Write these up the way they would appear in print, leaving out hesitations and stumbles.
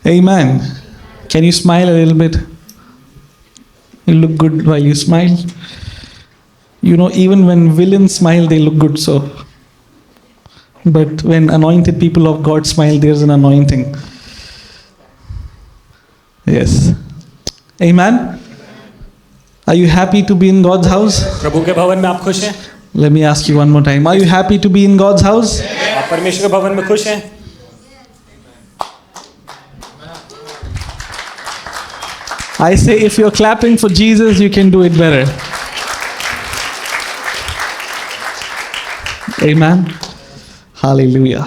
Amen. Can you smile a little bit? You look good while you smile. You know, even when villains smile, they look good. So, but when anointed people of God smile, there's an anointing. Yes. Amen. Are you happy to be in God's house? प्रभु के भवन में आप खुश हैं? Let me ask you one more time. Are you happy to be in God's house? आप परमेश्वर के भवन में खुश हैं? I say, if you're clapping for Jesus, you can do it better. Amen. Hallelujah.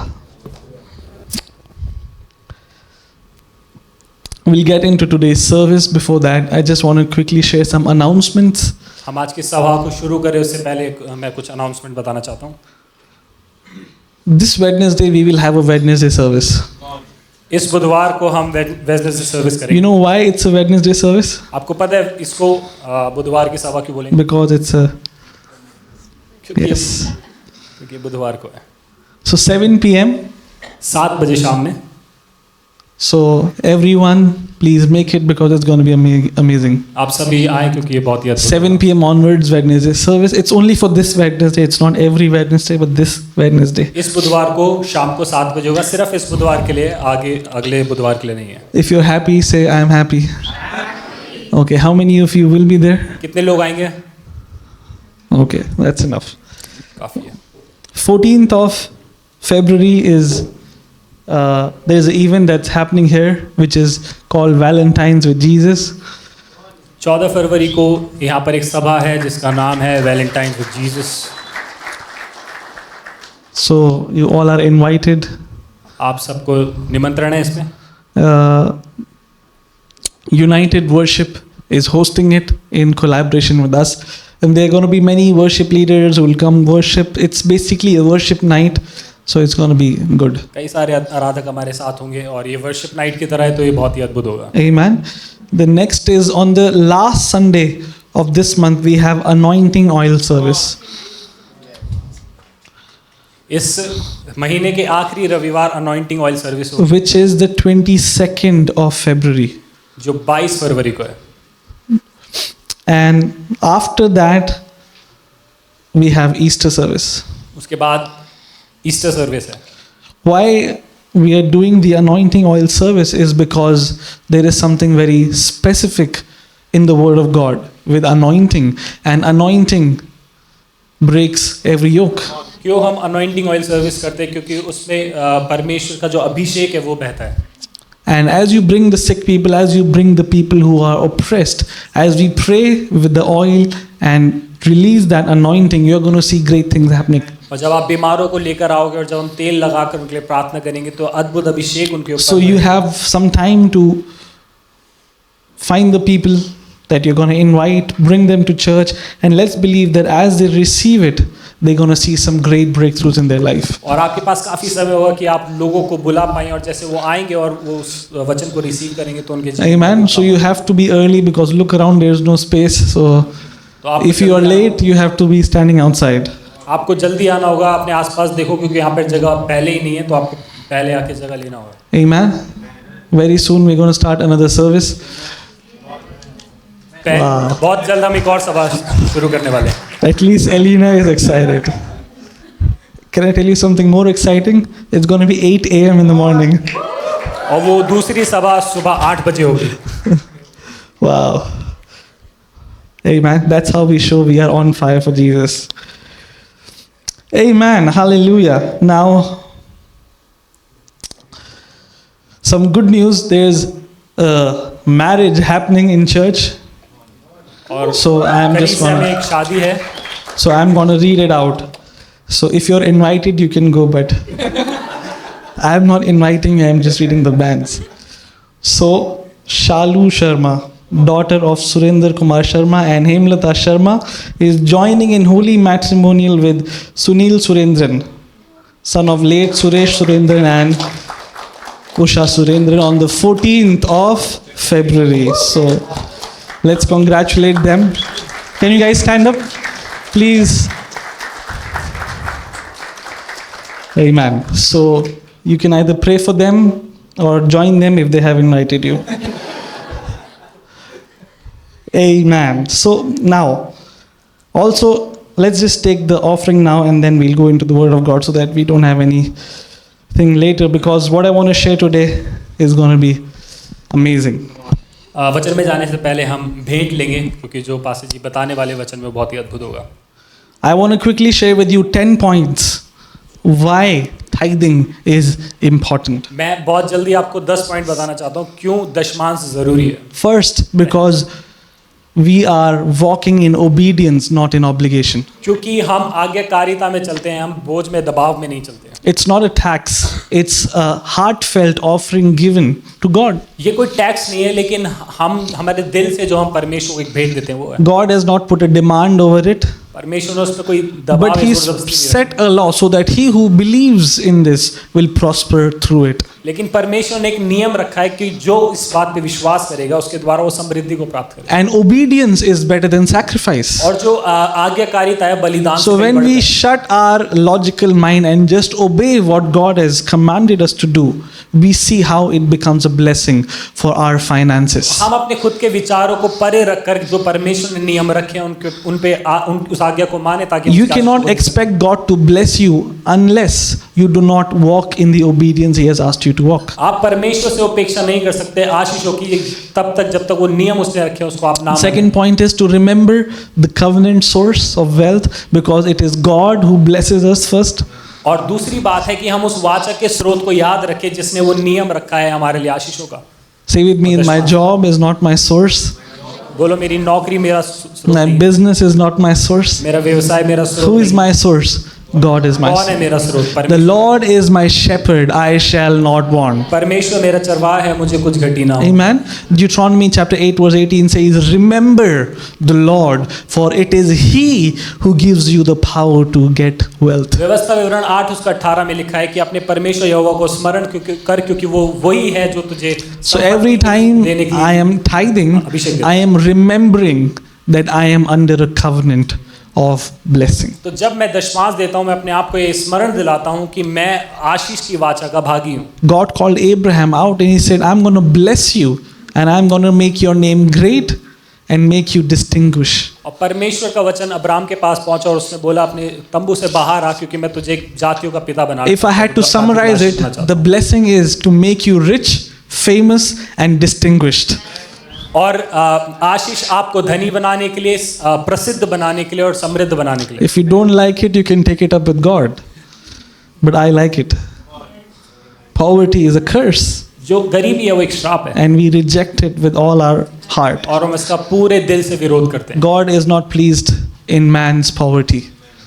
We'll get into today's service. Before that, I just want to quickly share some announcements. हम आज की सभा को शुरू करें उससे पहले मैं कुछ अनाउंसमेंट बताना चाहता हूँ. This Wednesday, we will have a Wednesday service. इस बुधवार को हम वेडनेसडे सर्विस करेंगे. You know why it's a Wednesday service? आपको पता है इसको बुधवार की सभा क्यों बोलेंगे? Because it's a... Yes. क्योंकि बुधवार को है. So 7 p.m. 7 बजे शाम में. So everyone, please make it because it's going to be amazing. आप सभी आए क्योंकि ये बहुत ही अच्छा. 7 p.m. onwards Wednesday service. It's only for this Wednesday. It's not every Wednesday, but this Wednesday. इस बुधवार को शाम को 7 बजे होगा. सिर्फ इस बुधवार के लिए, आगे अगले बुधवार के लिए नहीं है. If you're happy, say I am happy. Okay, how many of you will be there? कितने लोग आएंगे? Okay, that's enough. काफी है. 14th of February is there's an event that's happening here which is called Valentine's with Jesus. 14 फरवरी को यहाँ पर एक सभा है जिसका नाम है Valentine's with Jesus. So you all are invited. आप सबको निमंत्रण है इसमें. United Worship is hosting it in collaboration with us, and there are going to be many worship leaders who will come worship. It's basically a worship night, so it's going to be good. कई सारे आराधक हमारे साथ होंगे और ये worship night की तरह है तो ये बहुत ही अद्भुत होगा. Amen. The next is on the last Sunday of this month we have anointing oil service. इस महीने के आखिरी रविवार अनॉइंटिंग ऑयल सर्विस होगी Which is the 22nd of February. जो 22 फरवरी को है. And after that we have Easter service. उसके बाद ईस्टर सर्विस है. Why we are doing the anointing oil service is because there is something very specific in the word of God with anointing, and anointing breaks every yoke. क्यों हम anointing oil service करते हैं? क्योंकि उसमें परमेश्वर का जो अभिषेक है वो बहता है. And as you bring the sick people, as you bring the people who are oppressed, as we pray with the oil and release that anointing, you're going to see great things happening. और जब आप बीमारों को लेकर आओगे और जब हम तेल लगाकर उनके लिए प्रार्थना करेंगे तो अद्भुत अभिषेक उनके ऊपर. So you have some time to find the people that you're going to invite, bring them to church, and let's believe that as they receive it, they're going to see some great breakthroughs in their life. और आपके पास काफी समय होगा कि आप लोगों को बुला पाएं और जैसे वो आएंगे और वो उस वचन को रिसीव करेंगे तो उनके जीवन. Amen. So you have to be early because look around, there's no space. So if you are late, you have to be standing outside. आपको जल्दी आना होगा. अपने आसपास देखो क्योंकि यहाँ पर जगह पहले ही नहीं है तो आपको पहले आके जगह लेना होगा. Amen. Very soon we're going to start another service. बहुत जल्द हम एक और सभा शुरू करने वाले हैं. At least Elena is excited. Can I tell you something more exciting? It's going to be 8 a.m. in the morning. और वो दूसरी सभा सुबह 8 बजे होगी. Wow. Amen. That's how we show we are on fire for Jesus. Amen. Hallelujah. Now, some good news. There's a marriage happening in church. और So I'm just कलीसिया में going एक शादी है. So I'm going to read it out. So if you're invited, you can go, but I'm not inviting you, I'm just reading the bands. So Shalu Sharma, daughter of Surendra Kumar Sharma and Hemlata Sharma, is joining in holy matrimonial with Sunil Surendran, son of late Suresh Surendran and Usha Surendran, on the 14th of February. So let's congratulate them. Can you guys stand up, please? Amen. So you can either pray for them or join them if they have invited you. Amen. So now, also, let's just take the offering now and then we'll go into the Word of God so that we don't have anything later, because what I want to share today is going to be amazing. वचन में जाने से पहले हम भेंट लेंगे, क्योंकि जो पास्टर जी बताने वाले वचन में बहुत ही अद्भुत होगा। I want to quickly share with you 10 points why tithing is important. मैं बहुत जल्दी आपको 10 पॉइंट बताना चाहता हूँ क्यों दशमांश जरूरी है। First, because we are walking in obedience, not in obligation. क्योंकि हम आज्ञाकारिता में चलते हैं, हम बोझ में दबाव में नहीं चलते हैं। It's not a tax, it's a heartfelt offering given to God. ये कोई टैक्स नहीं है, लेकिन हम हमारे दिल से जो हम परमेश्वर को एक भेंट देते हैं वो है। God has not put a demand over it, परमेश्वर ने उस पर कोई दबाव but He's set a law so that he who believes in this will prosper through it. लेकिन परमेश्वर ने एक नियम रखा है कि जो इस बात पे विश्वास करेगा उसके द्वारा वो समृद्धि को प्राप्त करेगा। And obedience is better than sacrifice. और जो आज्ञाकारिता है बलिदान So when we shut our logical mind and just obey what God has commanded us to do, we see how it becomes a blessing for our finances. हम अपने खुद के विचारों को परे रखकर जो परमेश्वर ने नियम रखे हैं उस आज्ञा को माने, ताकि You cannot expect God to bless you unless you do not walk in the obedience He has asked you to walk. आप परमेश्वर से अपेक्षा नहीं कर सकते आशीषों की तब तक जब तक वो नियम उसने रखे हैं उसको आप ना माने। Second point is to remember the covenant source of wealth, because it is God who blesses us first. और दूसरी बात है कि हम उस वाचा के स्रोत को याद रखें जिसने वो नियम रखा है हमारे लिए आशीषों का। Say with me, my job is not my source. बोलो, मेरी नौकरी मेरा स्रोत My नहीं, business is not my source. मेरा व्यवसाय मेरा स्रोत Who is नहीं। my source? God is my कौन है source. मेरा स्रोत? The परमेश्वर। Lord is my shepherd, I shall not want. परमेश्वर मेरा चरवाहा है, मुझे कुछ घटी ना हो। Amen. Deuteronomy chapter 8 verse 18 says, remember the Lord, for it is He who gives you the power to get wealth. व्यवस्था विवरण 8 उसका 18 में लिखा है कि अपने परमेश्वर यहोवा को स्मरण क्योंकि वो वही है जो तुझे So every time I am tithing, I am remembering that I am under a covenant of blessing. तो जब मैं दशमांश देता हूँ मैं अपने आप को ये स्मरण दिलाता हूँ कि मैं आशीष की वाचा का भागी हूँ। God called Abraham out and He said, I'm going to bless you and I'm going to make your name great and make you distinguished. और परमेश्वर का वचन अब्राहम के पास पहुंचा और उसने बोला अपने तंबू से बाहर आ, क्योंकि मैं तुझे जातियों का पिता बना। If I had to summarize it, the blessing is to make you rich, famous and distinguished. और आशीष आपको धनी बनाने के लिए, प्रसिद्ध बनाने के लिए और समृद्ध बनाने के लिए। If you don't like it, you can take it up with God. But I like it. Poverty is a curse. जो गरीबी है वो एक श्राप है। And we reject it with all our heart. और हम इसका पूरे दिल से विरोध करते हैं। God is not pleased in man's poverty.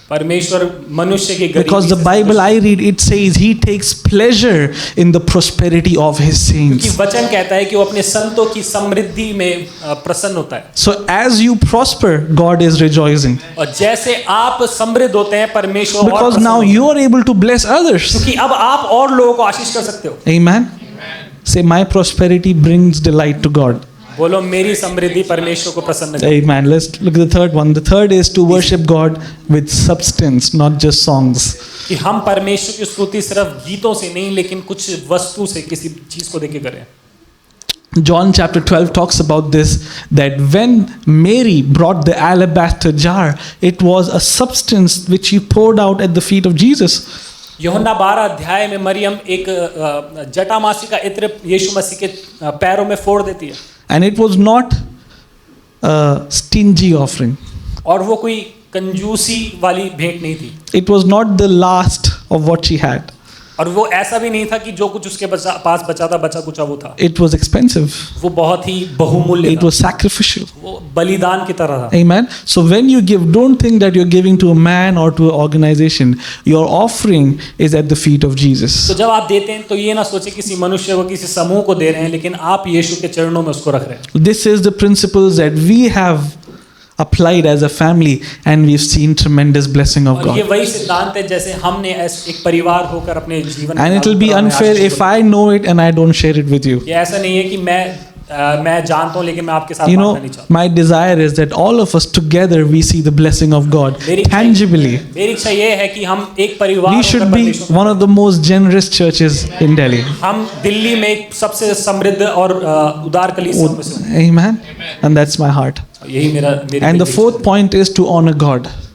परमेश्वर मनुष्य की गरीबी Because the Bible I read, it says He takes pleasure in the prosperity of His कि saints. वचन कहता है कि वो अपने संतों की समृद्धि में प्रसन्न होता है। So as you prosper, God is rejoicing. और जैसे आप समृद्ध होते हैं परमेश्वर और Because प्रसन्न now होता है। you are able to bless others. क्योंकि अब आप और लोगों को आशीष कर सकते हो। Amen. Say, my prosperity brings delight to God. बोलो, मेरी समृद्धि परमेश्वर को प्रसन्न करती है। Amen. Let's look at the third one. The third is to worship God with substance, not just songs. कि हम परमेश्वर की स्तुति सिर्फ गीतों से नहीं लेकिन कुछ वस्तु से, किसी चीज को देके करें। John chapter 12 talks about this, that when Mary brought the alabaster jar, it was a substance which she poured out at the feet of Jesus. यूहन्ना 12 अध्याय में मरियम एक जटामासी का इत्र यीशु मसीह के पैरों में फोड़ देती है। And it was not a stingy offering. और वो कोई कंजूसी वाली भेंट नहीं थी। It was not the last of what she had. और वो ऐसा भी नहीं था कि जो कुछ उसके पास बचा था बचा कुछ वो था। It was expensive. वो बहुत ही बहुमूल्य It था। was sacrificial. वो बलिदान की तरह था। Amen. So when you give, don't think that you're giving to a man or to an organization. Your offering is at the feet of Jesus. तो जब आप देते हैं तो ये ना सोचे किसी मनुष्य को, किसी समूह को दे रहे हैं, लेकिन आप यीशु के चरणों में उसको रख रहे हैं। This is the principles that we have applied as a family, and we've seen tremendous blessing of और ये God. वही सिद्धांत है जैसे हमने एक परिवार होकर अपने जीवन में And it will be लागू करा है unfair आशीष if को। I know it and I don't share it with you. ये ऐसा नहीं है कि मैं मैं जानता हूँ लेकिन मैं आपके साथ You बात know, करनी चाहता my desire is that all of us together we see the blessing of God मेरी इच्छा- tangibly. हूँ। मेरी इच्छा ये है कि हम एक परिवार We होकर should be परमेश्वर one of the most generous churches in Delhi. हम दिल्ली में एक सबसे समृद्ध और उदार कलीसियाओं में से हैं। Amen. And that's my heart. यही मेरी And the दिल की fourth point is to honor God. इच्छा है।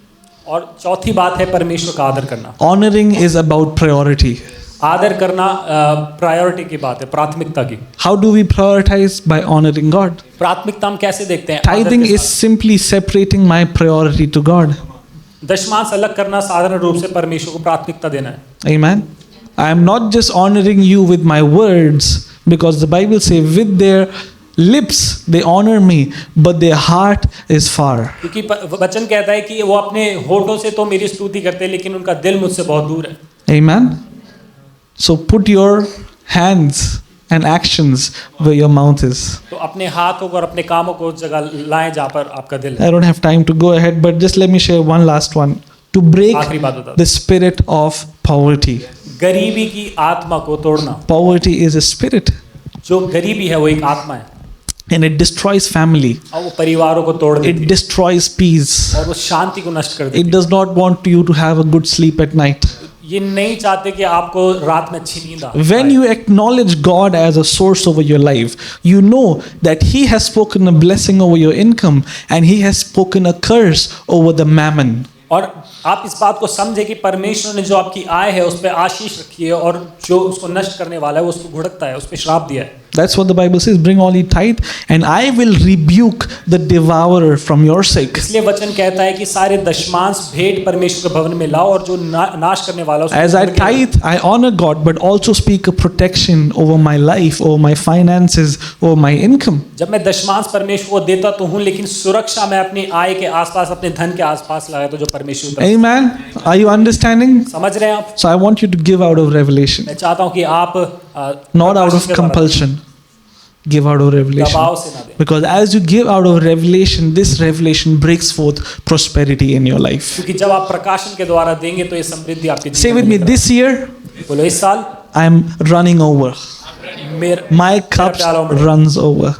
और चौथी बात है परमेश्वर का आदर करना। Honoring is about priority. आदर करना प्रायोरिटी की बात है, प्राथमिकता की। How do we prioritize? By honoring God. प्राथमिकता हम कैसे देखते हैं? आदर Tithing के is साथ। simply separating my priority to God. दशमांश अलग करना साधारण रूप से परमेश्वर को प्राथमिकता देना है। Amen. I am not just honoring you with my words, because the Bible says, with their lips they honor me, but their heart is far. क्योंकि वचन कहता है कि वो अपने होठों से तो मेरी स्तुति करते हैं लेकिन उनका दिल मुझसे बहुत दूर है। Amen. So put your hands and actions where your mouth is. तो अपने हाथों को और अपने कामों को उस जगह लाएं जहाँ पर आपका दिल है। I don't have time to go ahead, but just let me share one last one. To break आखिरी बात बता the spirit of poverty. गरीबी की आत्मा को तोड़ना। Poverty is a spirit, जो गरीबी है वो एक आत्मा है and it destroys family. और वो परिवारों को तोड़ देती It है destroys peace. और वो शांति को नष्ट कर देती It does not want you to have a good sleep at night. है। ये नहीं चाहते कि आपको रात में अच्छी नींद आए। When you acknowledge God as a source over your life, you know that He has spoken a blessing over your income and He has spoken a curse over the mammon. और आप इस बात को समझे कि परमेश्वर ने जो आपकी आय है उस पर आशीष रखी है और जो उसको नष्ट करने वाला है वो उसको भुगतता है, उस पर श्राप दिया है। That's what the Bible says. Bring all ye tithe, and I will rebuke the devourer from your sake. इसलिए वचन कहता है कि सारे दशमांश भेंट परमेश्वर के भवन में लाओ और जो नाश करने वाला है उसको As I भुगत के tithe, I honor God, but also speak a protection over my life, over my finances, over my income. जब मैं दशमांश परमेश्वर को देता तो हूँ लेकिन सुरक्षा मैं अपनी आय के आसपास अपने धन के आसपास लगाया तो जो परमेश्वर की तरफ से। Amen. Are you understanding? समझ रहे हैं आप? So I want you to give out of revelation, मैं चाहता हूँ कि आप not out of compulsion. Give out of revelation. दबाव से ना दें Because as you give out of revelation, this revelation breaks forth prosperity in your life. क्योंकि जब आप प्रकाशन के द्वारा देंगे तो ये समृद्धि आपके Say with me, this year बोलो इस साल I am running over. मेरा My cup runs over.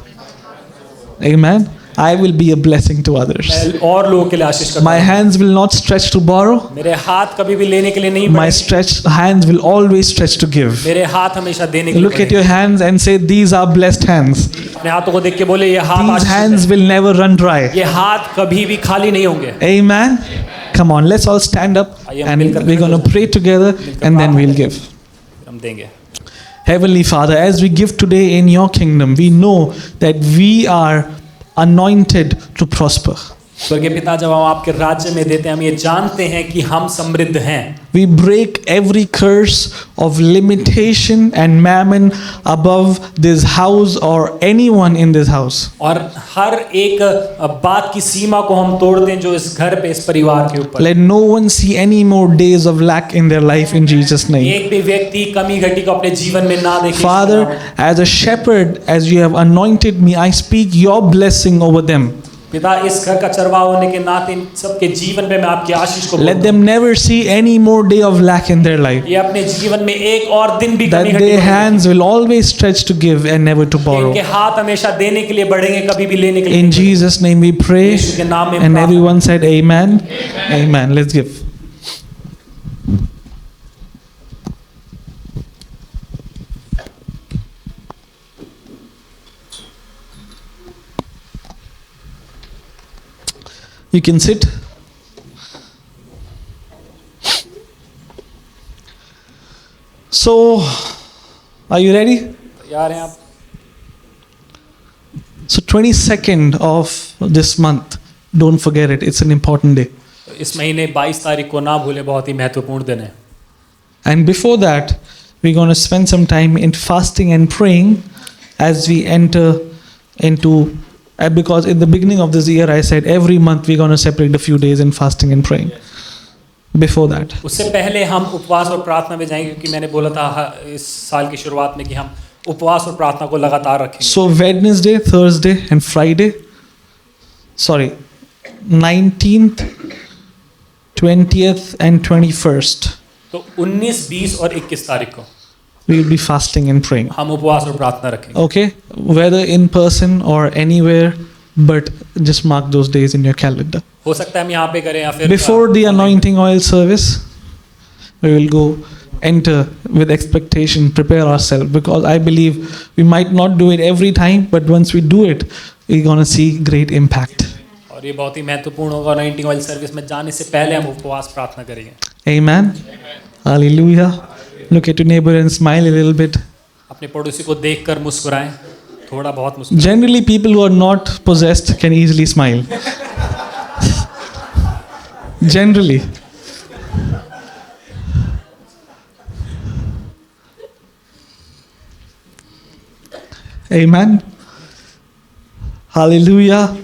Amen. I will be a blessing to others. मैं और लोगों के लिए आशीष करता My हूँ। hands will not stretch to borrow. मेरे हाथ कभी भी लेने के लिए नहीं My बढ़ेंगे। stretched hands will always stretch to give. मेरे हाथ हमेशा देने के लिए Look at your hands and say, these are blessed hands. बढ़ेंगे। अपने हाथों को देख के बोले ये हाथ These Ashish hands will never run dry. है। ये हाथ कभी भी खाली नहीं होंगे। Amen. Come on, let's all stand up and we're going to pray together and then we'll give. हम देंगे। Heavenly Father, as we give today in your kingdom, we know that we are anointed to prosper. स्वर्गीय पिता जब हम आपके राज्य में देते हैं हम ये जानते हैं कि हम समृद्ध हैं। We break every curse of limitation and mammon above this house or anyone in this house. और हर एक बात की सीमा को हम तोड़ दें जो इस घर पे इस परिवार के ऊपर। Let no one see any more days of lack in their life in Jesus' name. एक भी व्यक्ति कमी घटी को अपने जीवन में ना देखे। Father, as a shepherd, as you have anointed me, I speak your blessing over them. पिता इस घर का चरवाहा होने के नाते इन सबके जीवन पे मैं आपकी आशीष को Let them never see any more day of lack in their life. ये अपने जीवन में एक और दिन भी That कमी घटी their होगी। hands will always stretch to give and never to borrow. इनके हाथ हमेशा देने के लिए बढ़ेंगे कभी भी लेने के लिए In नहीं बढ़ेंगे। Jesus' name we pray. यीशु के नाम में And प्रार्थना। everyone said amen. Amen. Let's give. You can sit. So, are you ready? तैयार हैं आप? So 22nd of this month, don't forget it. It's an important day. इस महीने 22 तारीख को ना भूले, बहुत ही महत्वपूर्ण दिन है। And before that, we're going to spend some time in fasting and praying as we enter into, because in the beginning of this year I said every month we're going to separate a few days in fasting and praying. Before that. उससे पहले हम उपवास और प्रार्थना में जाएंगे क्योंकि मैंने बोला था इस साल की शुरुआत में कि हम उपवास और प्रार्थना को लगातार रखेंगे। So Wednesday, Thursday and Friday, 19th, 20th and 21st. तो 19, 20 और 21 तारीख को we will be fasting and praying. हम उपवास और प्रार्थना रखेंगे. Okay? Whether in person or anywhere, but just mark those days in your calendar. हो सकता है हम यहाँ पे करें या फिर Before the anointing oil service, we will go enter with expectation, prepare ourselves, because I believe we might not do it every time, but once we do it, we're going to see great impact. और ये बहुत ही महत्वपूर्ण होगा. Anointing oil service में जाने से पहले हम उपवास प्रार्थना करेंगे. Amen. Hallelujah. Look at your neighbor and smile a little bit. अपने पड़ोसी को देखकर मुस्कुराएं, थोड़ा बहुत मुस्कुराएं. Generally, people who are not possessed can easily smile. Generally. Amen. Hallelujah.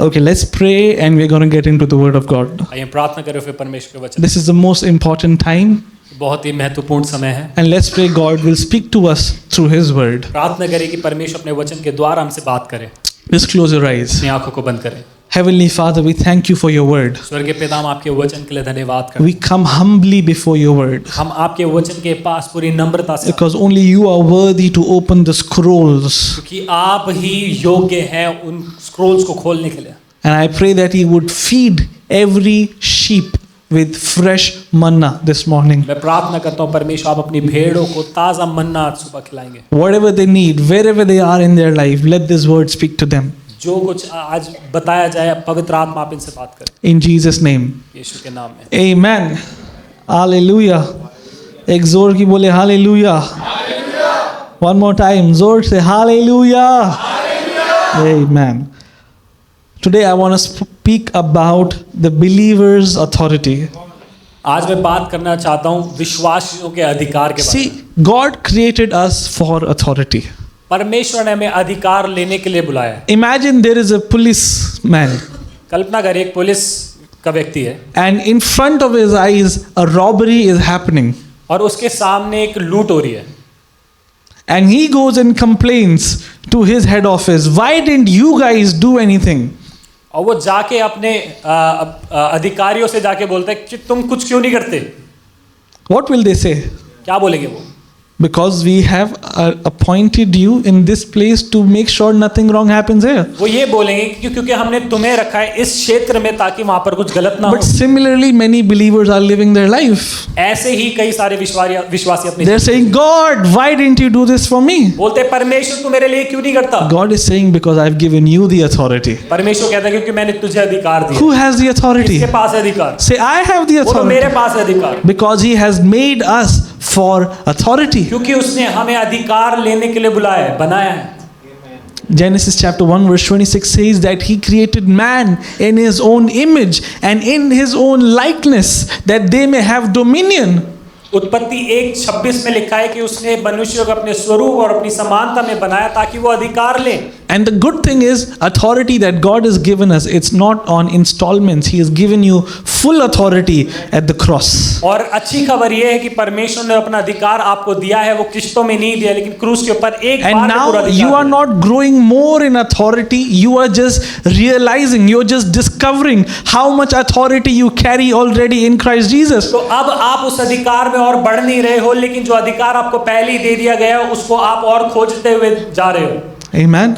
Okay, let's pray and we're going to get into the Word of God. आइए हम प्रार्थना करें फिर परमेश्वर के वचन. This is the most important time, बहुत ही महत्वपूर्ण समय है. and let's pray God will speak to us through His Word. प्रार्थना करें कि परमेश्वर अपने वचन के द्वारा हमसे बात करे. Just close your eyes. अपनी आंखों को बंद करें. Heavenly Father, we thank you for your Word. स्वर्गीय पिता, हम आपके वचन के लिए धन्यवाद करते We come humbly before your Word, हैं. हम आपके वचन के पास पूरी नम्रता से, because only you are worthy to open the scrolls. क्योंकि आप ही योग्य हैं उन स्क्रोल्स को खोलने के लिए. And I pray that you would feed every sheep with fresh manna this morning. मैं प्रार्थना करता हूँ परमेश्वर, आप अपनी भेड़ों को ताज़ा मन्ना आज सुबह खिलाएंगे. Whatever they need, wherever they are in their life, let this word speak to them. जो कुछ आज बताया जाए, पवित्र आत्मा आप इनसे बात करें. In Jesus' name. यीशु के नाम में. Amen. Hallelujah. एक जोर की बोले Hallelujah. One more time. जोर से Hallelujah. Amen. Today I want to speak about the believer's authority. आज मैं बात करना चाहता हूँ विश्वासियों के अधिकार के बारे में. See, God created us for authority. परमेश्वर ने हमें अधिकार लेने के लिए बुलाया है. Imagine there is a policeman, कल्पना करें एक पुलिस का व्यक्ति है and in front of his eyes a robbery is happening, और उसके सामने एक लूट हो रही है. and he goes and complains to his head office, why didn't you guys do anything? और वो जाके अपने अधिकारियों से जाके बोलता है कि तुम कुछ क्यों नहीं करते. What will they say? क्या बोलेंगे वो? Because we have appointed you in this place to make sure nothing wrong happens here. वो ये बोलेंगे क्योंकि हमने तुम्हें रखा है इस क्षेत्र में ताकि वहां पर कुछ गलत ना हो. But similarly, many believers are living their life. ऐसे ही कई सारे विश्वासी अपने They're saying, God, why didn't you do this for me? बोलते हैं परमेश्वर तू मेरे लिए क्यों नहीं करता. God is saying, because I've given you the authority. परमेश्वर कहता है क्योंकि मैंने तुझे अधिकार दिया. Who has the authority? किसके पास है अधिकार? Say, I have the बोलो मेरे authority. पास है अधिकार. Because He has made us for authority. क्योंकि उसने हमें अधिकार लेने के लिए बुलाया है, बनाया है. Genesis chapter 1 verse 26 says that He created man in His own image and in His own likeness, that they may have dominion. उत्पत्ति 1:26 में लिखा है कि उसने मनुष्यों को अपने स्वरूप और अपनी समानता में बनाया ताकि वो अधिकार लें. And the good thing is, authority that God has given us, it's not on installments. He has given you full authority at the cross. और अच्छी खबर ये है कि परमेश्वर ने अपना अधिकार आपको दिया है, वो किश्तों में नहीं दिया लेकिन क्रूस के ऊपर एक बार And में पूरा now अधिकार you are दिया. not growing more in authority. You are just realizing, you're just discovering how much authority you carry already in Christ Jesus. तो अब आप उस अधिकार में और बढ़ नहीं रहे हो, लेकिन जो अधिकार आपको पहले ही दे दिया गया है उसको आप और खोजते हुए जा रहे हो. Amen.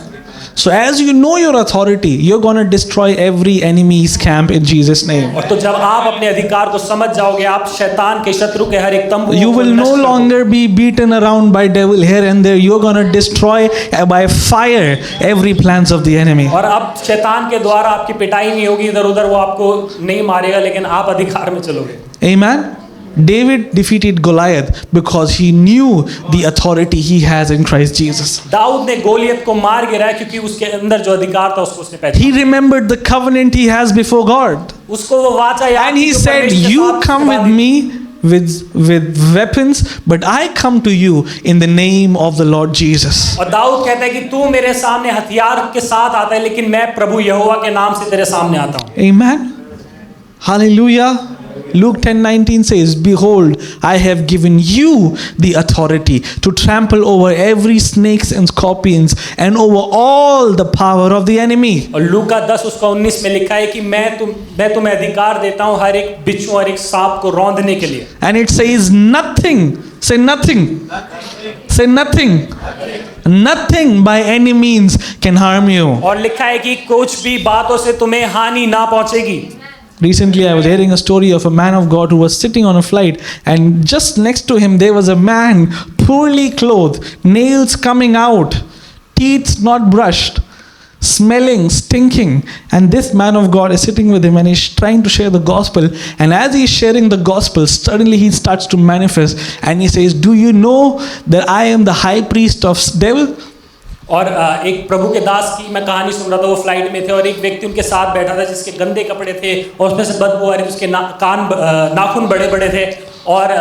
So as you know your authority, you're going to destroy every enemy's camp in Jesus' name. और तो जब आप अपने अधिकार को समझ जाओगे, आप शैतान के शत्रु के हर एक तंबू You will no longer be beaten around by devil here and there. You're going to destroy by fire every plans of the enemy. और अब शैतान के द्वारा आपकी पिटाई नहीं होगी, इधर उधर वो आपको नहीं मारेगा, लेकिन आप अधिकार में चलोगे. Amen. David defeated Goliath because he knew the authority he has in Christ Jesus. Dawood ने गोलियत को मार गिराया क्योंकि उसके अंदर जो अधिकार था उसको उसने पहचाना. He remembered the covenant he has before God. उसको वो वाचा याद And he थी जो said, परमेश्वर के you साथ come with वादी. me with weapons, but I come to you in the name of the Lord Jesus. और दाऊद कहता है कि तू मेरे सामने हथियार के साथ आता है, लेकिन मैं प्रभु यहोवा के नाम से तेरे सामने आता हूँ. Amen. Hallelujah. Luke 10:19 says, "Behold, I have given you the authority to trample over every snakes and scorpions and over all the power of the enemy." और लूका 10:19 में लिखा है कि मैं तुम्हें अधिकार देता हूँ हर एक बिच्छू और एक सांप को रौंदने के लिए. And it says nothing. Say nothing. Say nothing. Nothing by any means can harm you. और लिखा है कि कुछ भी बातों से तुम्हें हानि ना पहुंचेगी. Recently, I was hearing a story of a man of God who was sitting on a flight, and just next to him there was a man poorly clothed, nails coming out, teeth not brushed, smelling, stinking, and this man of God is sitting with him and he's trying to share the gospel. And as he's sharing the gospel, suddenly he starts to manifest and he says, "Do you know that I am the high priest of devil?" और एक प्रभु के दास की मैं कहानी सुन रहा था. वो flight में थे और एक व्यक्ति उनके साथ बैठा था जिसके गंदे कपड़े थे और उसमें से बदबू आ रही थी. उसके नाखून बड़े बड़े थे और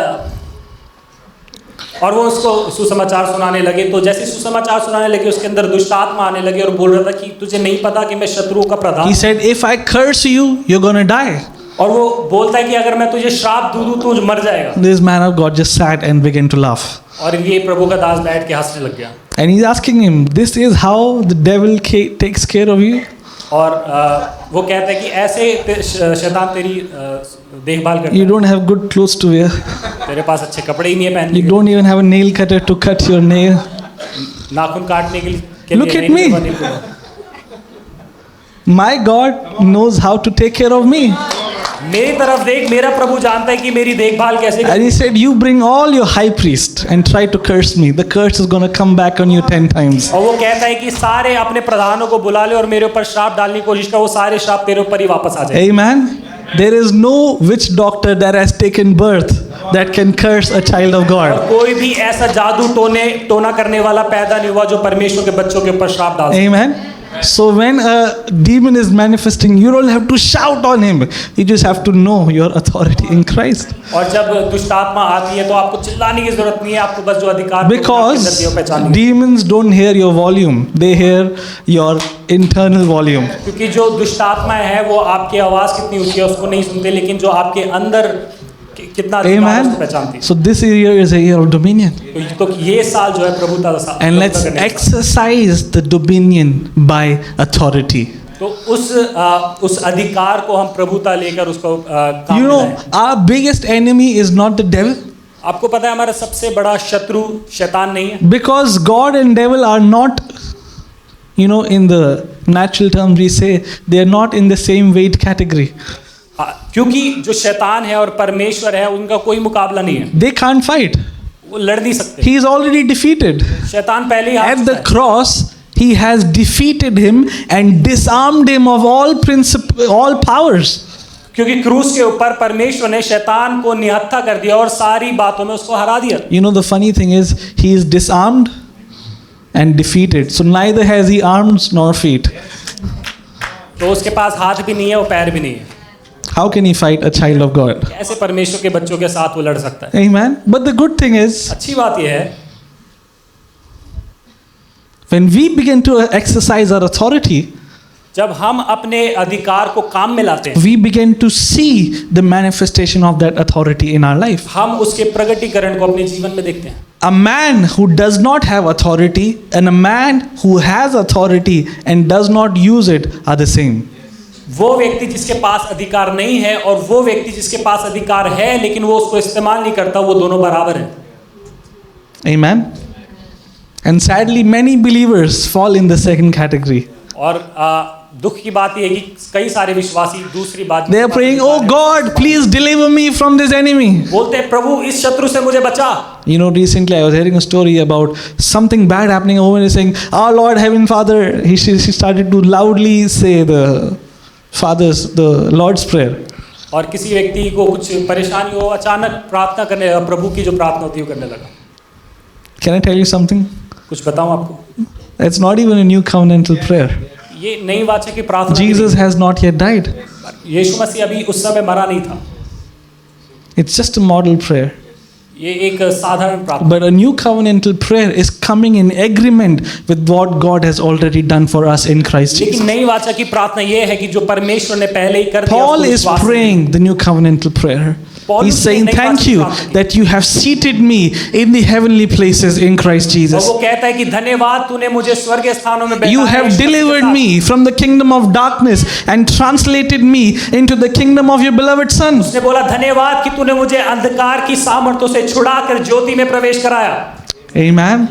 वो उसको सुसमाचार सुनाने लगे. तो जैसे सुसमाचार सुनाने लगे उसके अंदर दुष्ट आत्मा आने लगे और बोल रहा था कि तुझे नहीं पता कि मैं शत्रुओं का प्रधान. He said, "If I curse you, you're going to die." और वो बोलता है कि अगर मैं तुझे श्राप दूं तो तू मर जाएगा. This man of God just sat and began to laugh. और ये प्रभु का दास बैठ के हंसने लग गया. And he's asking him, "This is how the devil takes care of you?" और वो कहता है कि ऐसे शैतान तेरी देखभाल करता You है. don't have good clothes to wear. तेरे पास अच्छे कपड़े ही नहीं है पहनने You के. don't even have a nail cutter to cut your nail. नाखून काटने के लिए Look at नहीं me. बने पूरा. My God knows how to take care of me. मेरी तरफ देख, मेरा प्रभु जानता है कि मेरी देखभाल कैसे And he said, "You bring all your high priest and try to curse me. The curse is going to come back on you 10 times." और वो कहता है कि सारे अपने प्रधानों को बुला ले और मेरे ऊपर श्राप डालने की कोशिश कर. वो सारे श्राप तेरे ऊपर ही वापस आ जाए. Amen. There is no witch doctor that has taken birth that can curse a child of और God. कोई भी ऐसा जादू टोना करने वाला पैदा नहीं हुआ जो परमेश्वर के बच्चों के ऊपर श्राप डाल सके. Amen. So when a demon is manifesting, you don't have to shout on him. You just have to know your authority in Christ. और जब दुष्ट आत्मा आती है तो आपको चिल्लाने की जरूरत नहीं है. आपको बस जो अधिकार Because पहचान. demons don't hear your volume, they hear your internal volume. क्योंकि जो दुष्ट आत्माएं हैं वो आपकी आवाज कितनी ऊंची है उसको नहीं सुनते, लेकिन जो आपके अंदर कितना अधिकार है उसको पहचानती है. So this year is a year of dominion. तो ये साल जो है प्रभुता का साल. And let's exercise the dominion by authority. तो उस अधिकार को हम प्रभुता लेकर उसको काम You know, में लाएं. our biggest enemy is not the devil. आपको पता है हमारा सबसे बड़ा शत्रु शैतान नहीं है. Because God and devil are not, in the natural terms we say, they are not in the same weight category. क्योंकि जो शैतान है और परमेश्वर है उनका कोई मुकाबला नहीं है. They can't fight. वो लड़ नहीं सकते. He is already defeated. शैतान पहले ही हार At the चुका है. cross, he has defeated him and disarmed him of all powers. क्योंकि क्रूस के ऊपर परमेश्वर ने शैतान को निहत्था कर दिया और सारी बातों में उसको हरा दिया. You know, the funny thing is, he is disarmed and defeated. So neither has he arms nor feet. तो उसके पास हाथ भी नहीं है और पैर भी नहीं है. How can he fight a child of God? कैसे परमेश्वर के बच्चों के साथ वो लड़ सकता है. Amen. But the good thing is, अच्छी बात यह है when we begin to exercise our authority, जब हम अपने अधिकार को काम में लाते हैं, we begin to see the manifestation of that authority in our life. हम उसके प्रगटीकरण को अपने जीवन में देखते हैं. A man who does not have authority and a man who has authority and does not use it are the same. वो व्यक्ति जिसके पास अधिकार नहीं है और वो व्यक्ति जिसके पास अधिकार है लेकिन वो उसको इस्तेमाल नहीं करता, वो दोनों बराबर हैं. Amen. And sadly, many believers fall in the second category. और दुख की बात यह है कि कई सारे विश्वासी दूसरी बात They are praying, "Oh God, please deliver me from this enemy." बोलते हैं, प्रभु इस शत्रु से मुझे बचा. Recently I was hearing a story about something bad happening. A woman is saying, "Our Lord, Heavenly Father." She started to loudly say the Lord's Prayer. और किसी व्यक्ति को कुछ परेशानी हो, अचानक प्रार्थना करने लगा, प्रभु की जो प्रार्थना होती है वो करने लगा. Can I tell you something? कुछ बताऊं आपको? It's not even a new covenantal prayer. ये नई वाचा की प्रार्थना. Jesus has not yet died. यीशु मसीह अभी उस समय मरा नहीं था. It's just a model prayer. ये एक साधारण प्रार्थना। But a new covenantal prayer is coming in agreement with what God has already done for us in Christ Jesus. लेकिन नई वाचा की प्रार्थना ये है कि जो परमेश्वर ने पहले ही कर दिया Paul उसको is विश्वास praying the new covenantal prayer. Paul He's उसने saying, नई thank वाचा you प्रार्थना की। that you have seated me in the heavenly places in Christ और Jesus. वो कहता है कि धन्यवाद तूने मुझे स्वर्गीय स्थानों में बैठाया You है have ईश्वर के delivered साथ। me from the kingdom of darkness and translated me into the kingdom of your beloved Son. उसने बोला धन्यवाद कि तूने मुझे अंधकार की सामर्थ्यों से छुड़ाकर ज्योति में प्रवेश कराया। Amen.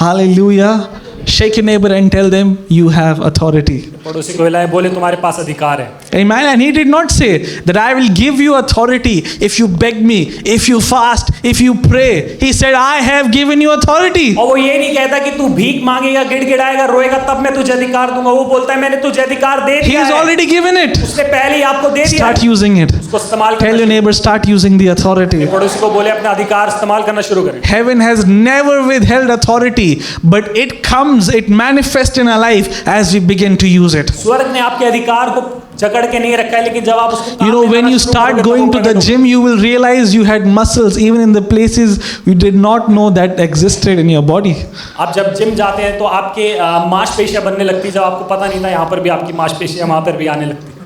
Hallelujah. Shake your neighbor and tell them you have authority. पड़ोसी को हिलाए, बोले तुम्हारे पास अधिकार है। Amen. And he did not say that I will give you authority if you beg me, if you fast, if you pray. He said, I have given you authority. और वो ये नहीं कहता कि तू भीख मांगेगा, गिड़गिड़ाएगा, रोएगा तब मैं तुझे अधिकार दूंगा। वो बोलता है मैंने तुझे अधिकार दे He दिया has है। already given it. उसने पहले ही आपको दे दिया Start है। using it. उसको इस्तेमाल Tell your करना। neighbor, start using the authority. पड़ोसी को बोले अपना अधिकार इस्तेमाल करना शुरू करें। Heaven has never withheld authority, but it comes, it manifests in our life as we begin to use it. स्वर्ग ने आपके अधिकार को जकड़ के नहीं रखा है, लेकिन जब आप उसको You know, काम में when लाना you शुरू start करोगे, तो going वो to the प्रकट gym, you will realize you had muscles even in the places you did not know that existed in your body. होगा। आप जब जिम जाते हैं तो आपके मांसपेशियां बनने लगती है, जब आपको पता नहीं था यहाँ पर भी आपकी मांसपेशियां वहां पर भी आने लगती है।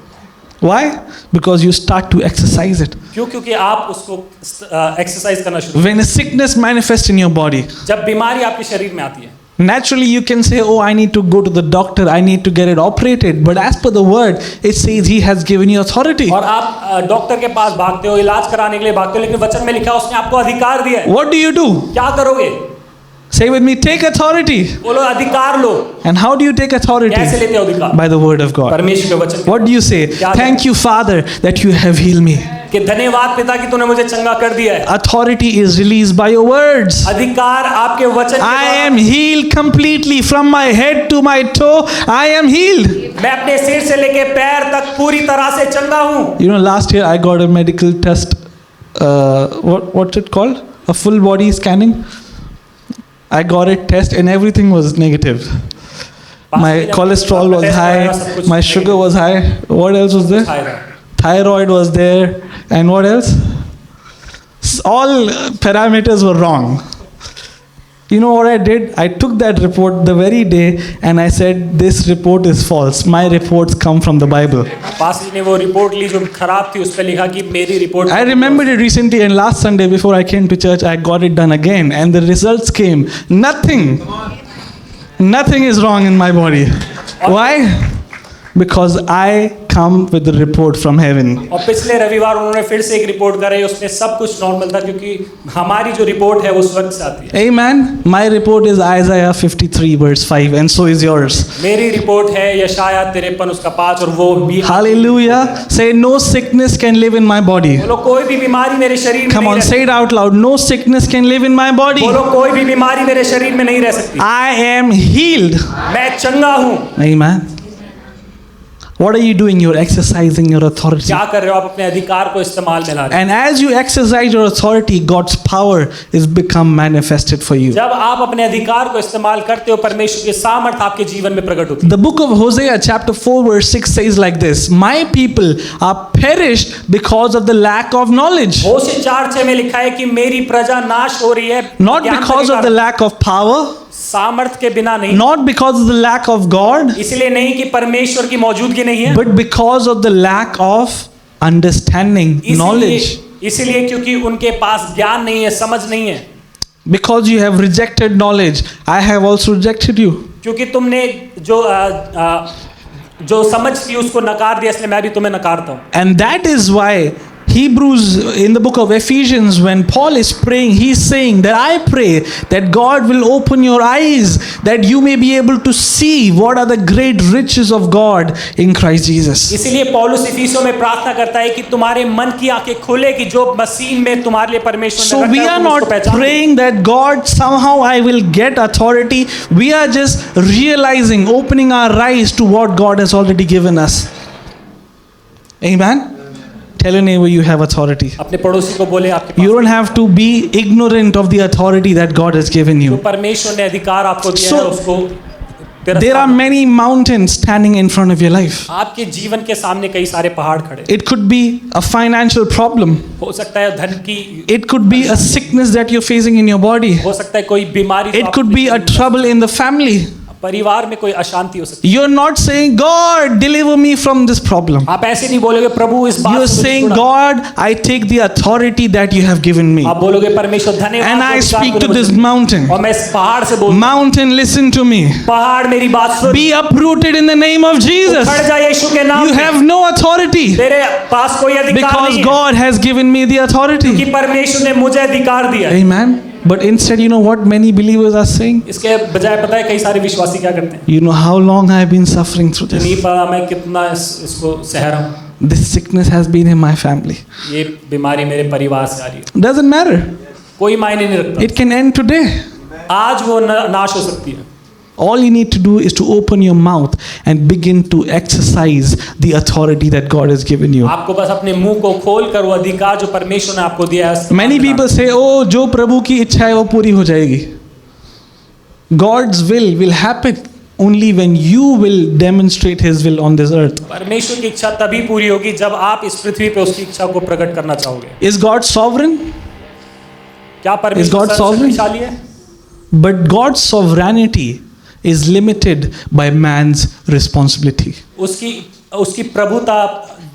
Why? Because you start to exercise it. क्यों? क्योंकि आप उसको एक्सरसाइज करना शुरू। When a sickness manifests in your body, जब बीमारी आपके शरीर में आती है, naturally you can say, oh, I need to go to the doctor, I need to get it operated. But as per the word, it says he has given you authority. और आप doctor के पास भागते हो, इलाज कराने के लिए भागते हो, लेकिन वचन में लिखा है उसने आपको अधिकार दिया है। What do you do? क्या करोगे? Say with me, take authority. बोलो अधिकार लो। And how do you take authority? कैसे लेते हो अधिकार? By the word of God. परमेश्वर के वचन। What do you say? Thank you, Father, that you have healed me. कि धन्यवाद पिता कि तूने मुझे चंगा कर दिया है। Authority is released by your words. अधिकार आपके वचन के I द्वारा- am healed completely from my head to my toe. I am healed. मैं अपने सिर से लेके पैर तक पूरी तरह से चंगा हूँ। You know, last year I got a medical test. What's it called? A full body scanning. I got it test and everything was negative. My cholesterol was high. My sugar was high. What else was there? Thyroid was there. And what else? All parameters were wrong. You know what I did? I took that report the very day and I said, this report is false. My reports come from the Bible. पास ने वो report ली जो खराब थी, उस पे लिखा कि मेरी report. I remembered it recently and last Sunday before I came to church, I got it done again and the results came. Nothing is wrong in my body. Why? Because I come with the report from heaven. और पिछले रविवार उन्होंने फिर से एक report कराई, उसमें सब कुछ नॉर्मल था क्योंकि हमारी जो रिपोर्ट है वो स्वर्ग से आती है। Amen. My report is Isaiah 53 verse 5 and so is yours. मेरी रिपोर्ट है यशाया 53 उसका 5 और वो भी। Hallelujah. Say no sickness can live in my body. बोलो कोई भी बीमारी मेरे शरीर में Come नहीं on, रह say it out loud. No sickness can live in my body. बोलो कोई भी बीमारी मेरे शरीर में नहीं रह सकती। I am healed. मैं चंगा हूँ। Amen. What are you doing? You're exercising your authority. क्या कर रहे हो? आप अपने अधिकार को इस्तेमाल में ला रहे हो। And as you exercise your authority, God's power is become manifested for you. जब आप अपने अधिकार को इस्तेमाल करते हो, परमेश्वर की सामर्थ आपके जीवन में प्रकट होती है। The book of Hosea chapter 4 verse 6 says like this, my people are perished because of the lack of knowledge. होशे 4:6 में लिखा है कि मेरी प्रजा नाश हो रही है। Not because of the lack of power, सामर्थ के बिना नहीं, not because of the lack of God, इसलिए नहीं कि परमेश्वर की मौजूदगी नहीं है, but because of the lack of understanding, knowledge. इसलिए क्योंकि उनके पास ज्ञान नहीं है, समझ नहीं है। Because you have rejected knowledge, I have also rejected you. क्योंकि तुमने जो समझ थी उसको नकार दिया, इसलिए मैं भी तुम्हें नकारता हूँ। And that is why Hebrews, in the book of Ephesians, when Paul is praying, he's saying that I pray that God will open your eyes that you may be able to see what are the great riches of God in Christ Jesus. इसीलिए पौलुस इफिसियों में प्रार्थना करता है कि तुम्हारे मन की आंखें खुले कि जो मसीह में तुम्हारे लिए परमेश्वर ने So रखा we है, are तुम उसको not पहचानो। praying that God somehow I will get authority. We are just realizing, opening our eyes to what God has already given us. Amen. Tell your neighbor you have authority. अपने पड़ोसी को बोले आपके You pass don't have to be ignorant of the authority that God has given जो you. परमेश्वर ने अधिकार आपको दिया So- है उसको तेरा There are many mountains standing in front of your life. आपके जीवन के सामने कई सारे पहाड़ खड़े। It could be a financial problem. हो सकता है धन की, It could be a sickness that you're facing in your body. हो सकता है कोई बीमारी, It could be a trouble in the family. परिवार में कोई अशांति हो सकती You're not saying, God, deliver me from this problem. है। आप ऐसे नहीं बोलोगे प्रभु इस बात You're से मुझे saying, छुड़ा। God, I take the authority that you have given me. आप बोलोगे परमेश्वर धन्यवाद, And I जो अधिकार speak तूने to मुझे this दिया। mountain. और मैं इस पहाड़ से बोल, Mountain, listen to me. पहाड़ मेरी बात सुन, Be uprooted in the name of Jesus. उखड़ जा यीशु के नाम You से। have no authority तेरे पास कोई अधिकार because नहीं है, God has given me the authority. कि परमेश्वर ने मुझे अधिकार दिया है। Amen. But instead, you know what many believers are saying? इसके बजाय पता है कई सारे विश्वासी क्या करते हैं? You know how long I've been suffering through नहीं this. पता मैं कितना इसको सह रहा हूँ। This sickness has been in my family. ये बीमारी मेरे परिवार से आ रही है। Doesn't matter. कोई मायने नहीं रखता। It can end today. आज वो नाश हो सकती है। All you need to do is to open your mouth and begin to exercise the authority that God has given you. आपको बस अपने मुंह को खोल कर वो अधिकार जो परमेश्वर ने आपको दिया है। Many people say, oh, जो प्रभु की इच्छा है वो पूरी हो जाएगी. God's will happen only when you will demonstrate His will on this earth. परमेश्वर की इच्छा तभी पूरी होगी जब आप इस पृथ्वी पे उसकी इच्छा को प्रकट करना चाहोगे। Is God sovereign? क्या God परमेश्वर sovereign? शक्तिशाली है? But God's sovereignty is limited by man's responsibility. उसकी प्रभुता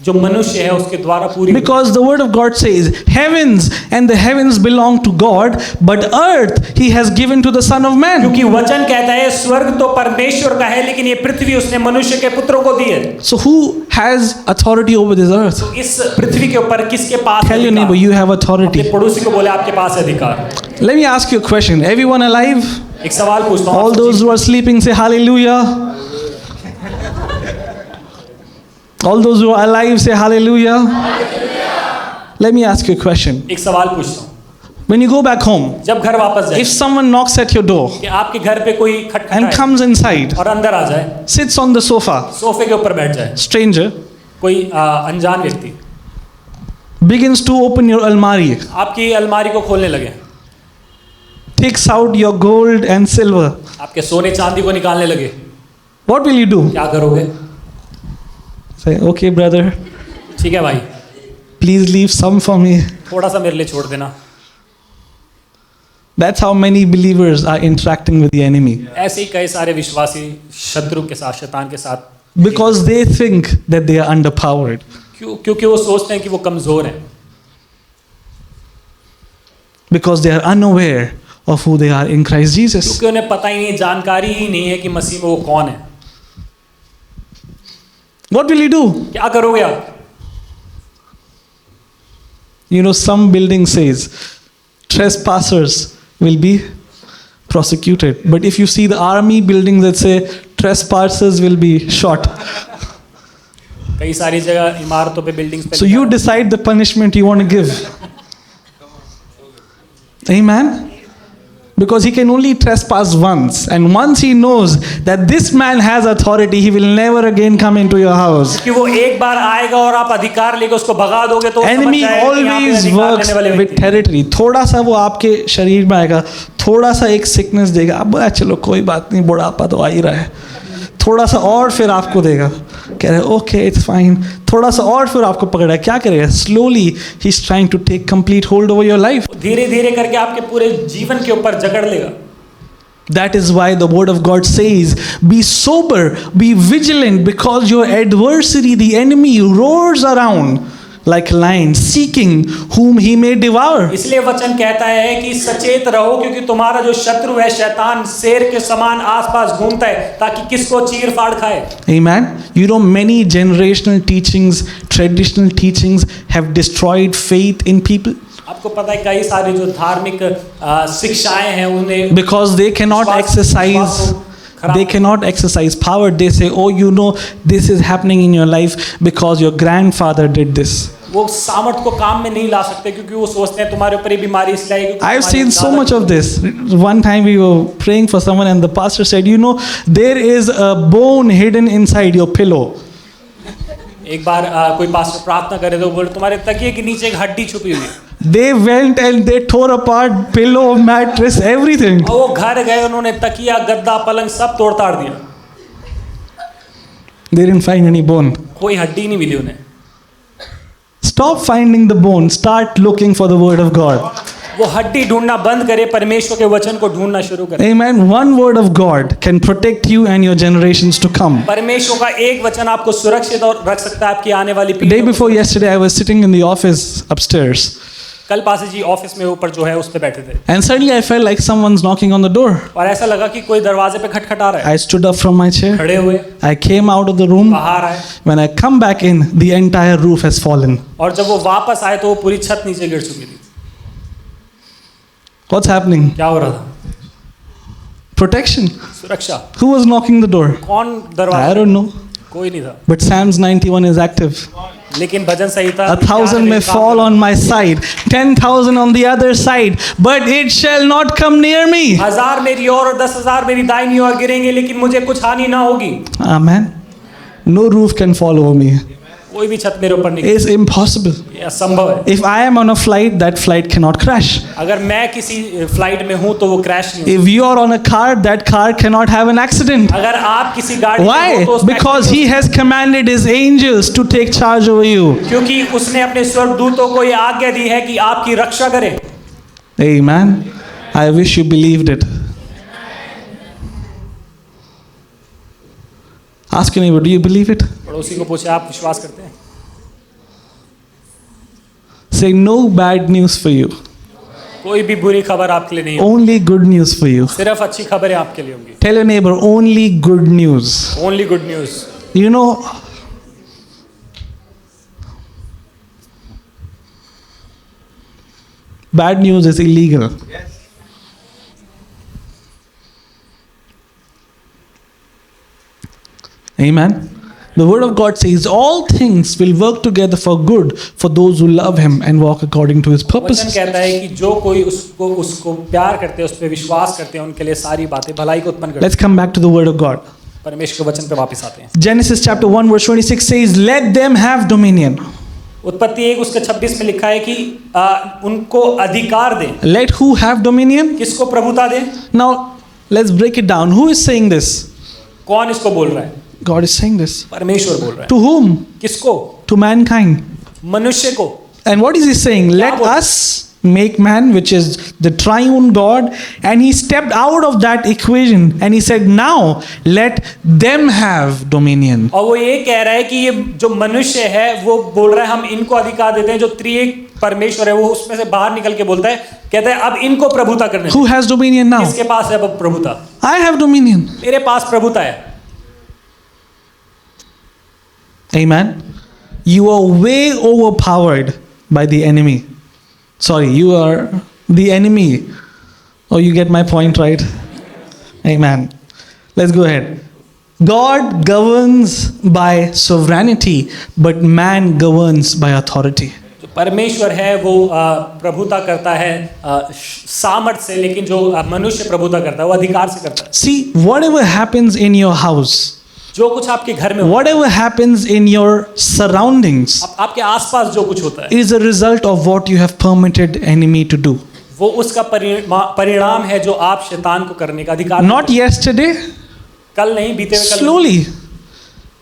जो मनुष्य है उसके द्वारा पूरी, Because the word of God says, heavens and the heavens belong to God, but earth He has given to the Son of Man. क्योंकि वचन कहता है स्वर्ग तो परमेश्वर का है लेकिन ये पृथ्वी उसने मनुष्य के पुत्रों को दी है। So who has authority over this earth? तो इस पृथ्वी के ऊपर किसके पास है Tell your neighbor, अधिकार? you have authority. अपने पड़ोसी को बोले आपके पास है अधिकार। Let me ask you a question. Everyone alive? एक सवाल पूछता हूँ All those who are sleeping say hallelujah. All those who are alive say hallelujah. Let me ask you a question. एक सवाल पूछता हूँ, When you go back home, जब घर वापस जाए if someone knocks at your door कि आपके घर पे कोई and खटखटाए comes inside, और अंदर आ जाए, sits on the sofa, सोफे के ऊपर बैठ जाए, stranger, कोई अनजान व्यक्ति begins to open your almari, आपकी अलमारी को खोलने लगे, takes out your gold and silver, आपके सोने चांदी को निकालने लगे, what will you do? क्या करोगे? Say, okay, brother, ठीक है भाई, please leave some for me. थोड़ा सा मेरे लिए छोड़ देना। That's how many believers are interacting with the enemy. ऐसे ही कई सारे विश्वासी शत्रु के साथ, शैतान के साथ, Because they think that they are underpowered. क्योंकि वो सोचते हैं कि वो कमजोर हैं, Because they are unaware of who they are in Christ Jesus. क्योंकि उन्हें पता ही नहीं, जानकारी ही नहीं है कि मसीह में वो कौन है। What will you do? क्या करोगे आप? You know, some building says trespassers will be prosecuted. But if you see the army buildings that say trespassers will be shot. कई सारी जगह इमारतों पे, बिल्डिंग्स पे, So you decide the punishment you want to give. Amen? Because he can only trespass once. And once he knows that this man has authority, he will never again come into your house. कि वो एक बार आएगा और आप अधिकार लेके उसको भगा दोगे तो वो समझ Enemy जाएगा कि यहाँ पे always अधिकार works लेने वाले with व्यक्ति हैं। territory. थोड़ा सा वो आपके शरीर में आएगा, थोड़ा सा एक सिकनेस देगा, अब बोला चलो कोई बात नहीं, बुढ़ापा तो आ ही रहा है, थोड़ा सा और फिर आपको देगा, कह रहे ओके इट्स फाइन, थोड़ा सा और फिर आपको पकड़ा, क्या करेगा? Slowly he is trying to take complete hold over your life. धीरे धीरे करके आपके पूरे जीवन के ऊपर जकड़ लेगा. That is why the word of God says, be sober, be vigilant, because your adversary, the enemy, roars around like a lion, seeking whom he may devour. इसलिए वचन कहता है कि सचेत रहो, क्योंकि तुम्हारा जो शत्रु है शैतान शेर के समान आसपास घूमता है ताकि किसको चीर फाड़ खाए. Amen. You know, many generational teachings, traditional teachings have destroyed faith in people. आपको पता है कई सारी जो धार्मिक शिक्षाएं हैं उन्हें Because they cannot exercise power. They say, oh, you know, this is happening in your life because your grandfather did this. वो सामर्थ को काम में नहीं ला सकते क्योंकि वो सोचते हैं तुम्हारे ऊपर ये बीमारी इसलिए आएगी. I've seen so much of this. One time we were praying for someone and the pastor said, you know, there is a bone hidden inside your pillow. एक बार कोई पास्टर प्रार्थना करे तो बोले तुम्हारे तकिए के नीचे एक हड्डी छुपी हुई है. They went and they tore apart pillow, mattress, everything. वो घर गए, उन्होंने तकिया, गद्दा, पलंग सब तोड़ ताड़ दिया. They didn't find any bone. कोई हड्डी नहीं मिली उन्हें। Stop finding the bone. Start looking for the word of God. वो हड्डी ढूंढना बंद करे, परमेश्वर के वचन को ढूंढना शुरू करे। Amen. One word of God can protect you and your generations to come. परमेश्वर का एक वचन आपको सुरक्षित और रख सकता है आपकी आने वाली Day पीढ़ी। before yesterday, I was sitting in the office upstairs, कल पासी जी ऑफिस में ऊपर जो है उस पे बैठे थे and suddenly I felt like someone's knocking on the door. और ऐसा लगा कि कोई दरवाजे पे खटखटा रहा है। I stood up from my chair. खड़े हुए I came out of the room. बाहर आए, When I come back in, the entire roof has fallen. और जब वो वापस आए तो वो पूरी छत नीचे गिर चुकी थी। What's happening? क्या हो रहा था? Protection. सुरक्षा। Who was knocking the door? कौन I दरवाजा? don't know. कोई नहीं था। But Psalms 91 is active. लेकिन भजन संहिता 1,000 may fall on my side, 10,000 on the other side, but it shall not come near me. 1000 मेरी ओर और 10,000 मेरी दाहिनी ओर गिरेंगे, लेकिन मुझे कुछ हानि ना होगी। Amen. No roof can fall over me. कोई भी छत मेरे ऊपर नहीं। It's impossible. ये असंभव है। If I am on a flight, that flight cannot crash. अगर मैं किसी फ्लाइट में हूँ तो वो क्रैश नहीं होगी। If you are on a car, that car cannot have an accident. अगर आप किसी गाड़ी में Why? हो तो उसमें Because he has commanded his angels to take charge over you. क्योंकि उसने अपने स्वर्गदूतों को ये आज्ञा दी है कि आपकी रक्षा करें। Amen. I wish you believed it. Ask your neighbor, do you believe it? पड़ोसी को पूछे, आप विश्वास करते हैं? Say no bad news for you. कोई भी बुरी खबर आपके लिए नहीं होगी, Only good news for you. सिर्फ अच्छी खबरें आपके लिए होंगी। Tell your neighbor, only good news. Only good news. You know, bad news is illegal. Amen. The word of God says all things will work together for good for those who love him and walk according to his वचन purposes. कहता है कि जो कोई उसको प्यार करते हैं, उस पे विश्वास करते हैं, उनके लिए सारी बातें भलाई को उत्पन्न करती Let's come back to the word of God. हैं। परमेश्वर के वचन पे वापस आते हैं। Genesis chapter 1 verse 26 says, let them have dominion. उत्पत्ति 1 उसके 26 में लिखा है कि उनको अधिकार दें। Let who have dominion? किसको प्रभुता दें? Now, let's break it down. Who is saying this? कौन इसको बोल रहा है? God is saying this. परमेश्वर बोल रहा है। To whom? किसको? To mankind. मनुष्य को। And what is he saying? Let us make man, which is the triune God. And he stepped out of that equation and he said, now let them have dominion. और वो ये कह रहा है कि ये जो मनुष्य है वो बोल रहा है हम इनको अधिकार देते हैं। जो त्रिएक परमेश्वर है वो उसमें से बाहर निकल के बोलता है, कहता है अब इनको प्रभुता करने Who has dominion now? किसके पास है अब प्रभुता? I have dominion. मेरे पास प्रभुता है। Amen. You are way overpowered by the enemy. Sorry, you are the enemy. Oh, you get my point, right? Amen. Let's go ahead. God governs by sovereignty, but man governs by authority. जो परमेश्वर है वो प्रभुता करता है सामर्थ से, लेकिन जो मनुष्य प्रभुता करता है वो अधिकार से करता है। See, whatever happens in your house, जो कुछ आपके घर में whatever happens in your surroundings, आपके आसपास जो कुछ होता है is a result of what you have permitted enemy to do. वो उसका परिणाम है जो आप शैतान को करने का अधिकार। Not yesterday, कल नहीं, बीते हुए कल। slowly.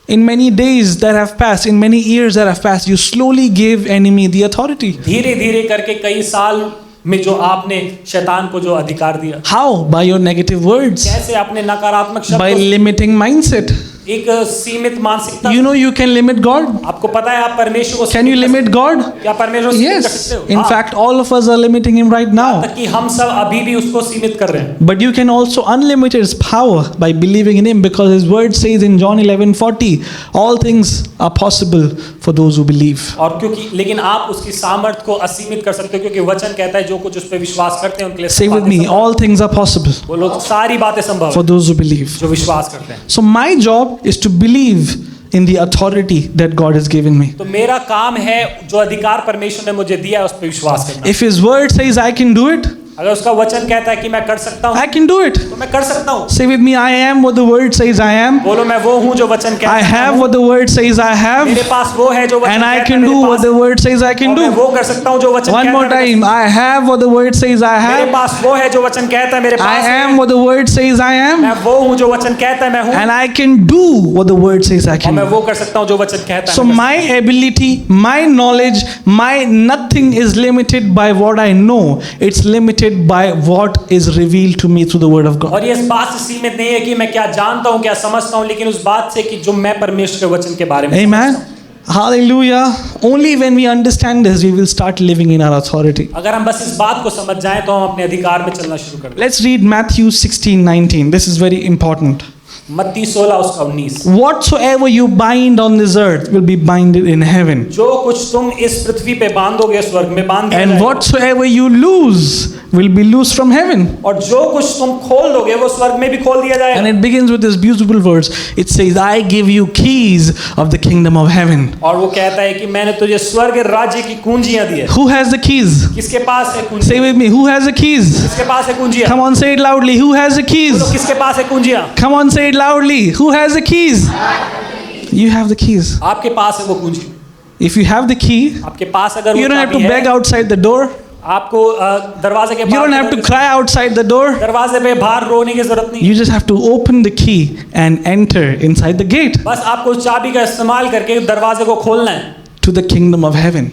In many days that have passed, in many years that have passed, you slowly gave enemy the authority. धीरे धीरे करके कई साल में जो आपने शैतान को जो अधिकार दिया। How? By your negative words. कैसे? आपने नकारात्मक By शब्दों से, limiting mindset. एक सीमित मानसिकता। You know you can limit God. आपको पता है आप परमेश्वर को Can you सीमित कर limit God? क्या परमेश्वर को सीमित कर Yes. सकते हो? In हाँ। fact, all of us are limiting him right now. तक कि हम सब अभी भी उसको सीमित कर रहे हैं। But you can also unlimit his power by believing in him, because his word says in John 11:40, all things are possible for those who believe. और क्योंकि लेकिन आप उसकी सामर्थ को असीमित कर सकते हो, क्योंकि वचन कहता है जो कुछ उस पर विश्वास करते हैं उनके लिए Say with me, all things are possible वो लोग सारी बातें संभव for है those who believe. जो विश्वास करते हैं। So my job is to believe in the authority that God has given me. तो मेरा काम है जो अधिकार परमेश्वर ने मुझे दिया है उस पर विश्वास करना। If his word says I can do it, अगर उसका वचन कहता है कि मैं कर सकता हूँ I can do it. तो मैं कर सकता हूँ। Say with me, I am what the word says I am. बोलो, मैं वो हूँ जो वचन कहता I है। have what the word says I have. मेरे पास वो है जो वचन And I कहता है can मेरे do pass what the word says I can और मैं do. वो कर सकता हूँ जो वचन One कहता more है मेरे time. I have what the word says I मेरे have. पास वो है जो वचन कहता है मेरे I पास am है। what the word says I am. मैं वो हूँ जो वचन कहता है मैं हूँ And I can do what the word says I और can मैं do. वो कर सकता हूँ जो वचन कहता है So मैं कर my ability, my knowledge, my nothing is limited by what I know. It's limited by what is revealed to me through the word of सकता हूँ। God. और ये इस बात से सीमित नहीं है कि मैं क्या जानता हूँ क्या समझता हूँ, लेकिन उस बात से कि जो मैं परमेश्वर के वचन के बारे में Amen. समझता हूँ। Hallelujah. Only when we understand this, we will start living in our authority. अगर हम बस इस बात को समझ जाएं तो हम अपने अधिकार में चलना शुरू कर दें। Let's read Matthew 16:19. This is very important. मत्ती 16 उसका 19। Whatsoever you bind on this earth will be binded in heaven. जो कुछ तुम इस पृथ्वी पे बांधोगे स्वर्ग में बांध दिया And जाएगा। whatsoever you lose will be loosed from heaven. और जो कुछ तुम खोल दोगे वो स्वर्ग में भी खोल दिया And जाएगा। it begins with this beautiful verse. It says, I give you keys of the kingdom of heaven. और वो कहता है कि मैंने तुझे स्वर्ग राज्य की कुंजियां दी है। Who has the keys? किसके पास है Say कुंजियां? with me, who has the keys? किसके पास है कुंजियां? Come on, say it loudly. Who has the keys? बोलो, किसके पास है कुंजियां? Come on, say it loudly. Who has the keys? You have the keys. आपके पास है वो कुंजी। If you have the key, आपके पास अगर you वो don't have to चाबी beg है, outside the door. आपको दरवाजे के You don't have to बाहर cry outside the door. दरवाजे पे बाहर रोने की जरूरत नहीं। You just have to open the key and enter inside the gate बस आपको उस चाबी का इस्तेमाल करके दरवाजे को खोलना है to the kingdom of heaven.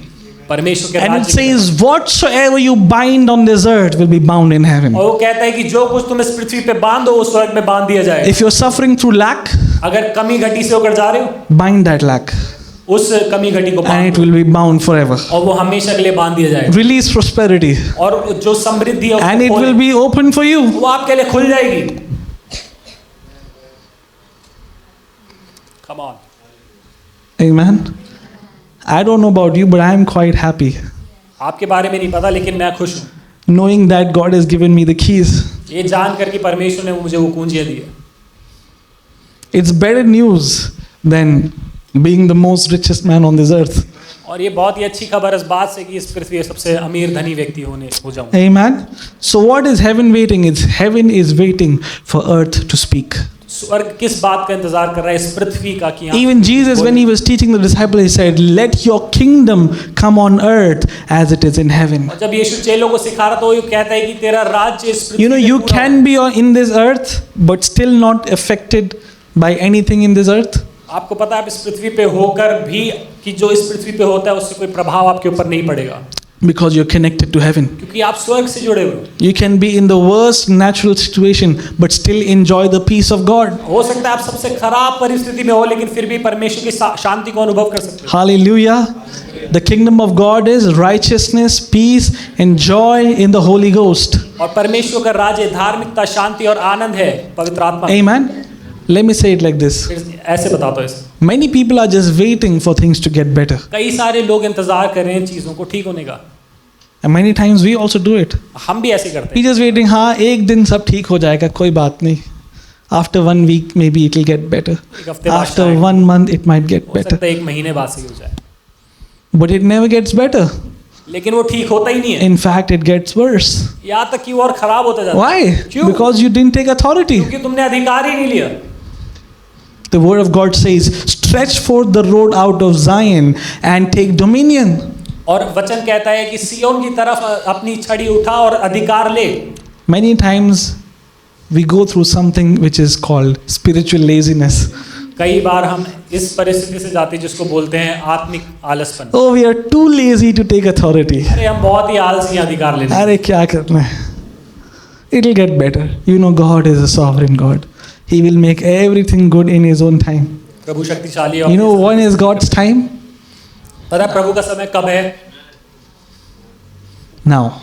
परमेश्वर के And it राज्य की says, whatsoever you bind on this earth will be bound in heaven. तरफ। और वो कहता है कि जो कुछ तुम इस पृथ्वी पे बांधो वो स्वर्ग में बांध दिया जाएगा। If you're suffering through lack, अगर कमी घटी से होकर जा रहे हो bind that lack उस कमी घटी को and बांध it दो will be bound forever. और वो हमेशा के लिए बांध दिया जाएगा। Release prosperity और जो समृद्धि है and it उसको will खोले, be open for you. वो आपके लिए खुल जाएगी। Come on. Amen. I don't know about you, but I am quite happy आपके बारे में नहीं पता लेकिन मैं खुश हूँ knowing that God has given me the keys. ये जान कर कि परमेश्वर ने मुझे वो कुंजियां दी है। It's better news than being the most richest man on this earth. और ये बहुत ही अच्छी खबर इस बात से कि इस पृथ्वी के सबसे अमीर धनी व्यक्ति हो जाऊं। Amen. So what is heaven waiting? It's heaven is waiting for earth to speak. स्वर्ग किस बात का इंतजार कर रहा है इस पृथ्वी का कि Even Jesus, when he was teaching the disciples, he said, "Let your kingdom come on earth as it is in heaven." और जब यीशु चेलों को सिखा रहा तो ये कहता है कि तेरा राज्य इस पृथ्वी You know, पे you पूरा can be in this earth, but still not affected by anything in this earth. हो। आपको पता है आप इस पृथ्वी पे होकर भी कि जो इस पृथ्वी पे होता है उससे कोई प्रभाव आपके ऊपर नहीं पड़ेगा Because you're connected to heaven. क्योंकि आप स्वर्ग से जुड़े हुए हो। You can be in the worst natural situation, but still enjoy the peace of God. हो सकता है आप सबसे खराब परिस्थिति में हो लेकिन फिर भी परमेश्वर की शांति को अनुभव कर सकते हो। Hallelujah. The kingdom of God is righteousness, peace, and joy in the Holy Ghost. और परमेश्वर का राज्य धार्मिकता शांति और आनंद है पवित्र आत्मा में। Amen. Let me say it like this. फिर ऐसे बताता हूँ इसे। Many people are just waiting for things to get better. कई सारे लोग इंतजार कर रहे हैं चीजों को ठीक होने का। And many times we also do it. हम भी ऐसे करते We हैं। just waiting, हाँ एक दिन सब ठीक हो जाएगा, कोई बात नहीं. After 1 week maybe it will get better. एक हफ्ते बाद After शायद 1 month it might get हो better. सकता है एक महीने बाद सही हो जाए But it never gets better. लेकिन वो ठीक होता ही नहीं है। In fact, it gets worse. यहाँ तक कि वो और खराब होता जाता है। Why? क्यों? Because you didn't take authority. क्योंकि तुमने अधिकार ही नहीं लिया। The word of God says, stretch forth the road out of Zion and take dominion. और वचन कहता है कि सियोन की तरफ अपनी छड़ी उठा और अधिकार ले। Many times we go through something which is called spiritual laziness. कई बार हम इस परिस्थिति से जाते हैं जिसको बोलते हैं आत्मिक आलसपन। Oh, we are too lazy to take authority. अरे हम बहुत ही आलसी हैं अधिकार लेने। अरे क्या करना है? It'll get better. You know God is a sovereign God. He will make everything good in His own time. प्रभु शक्तिशाली है। You know when is God's time? पता है प्रभु का समय कब है? Now.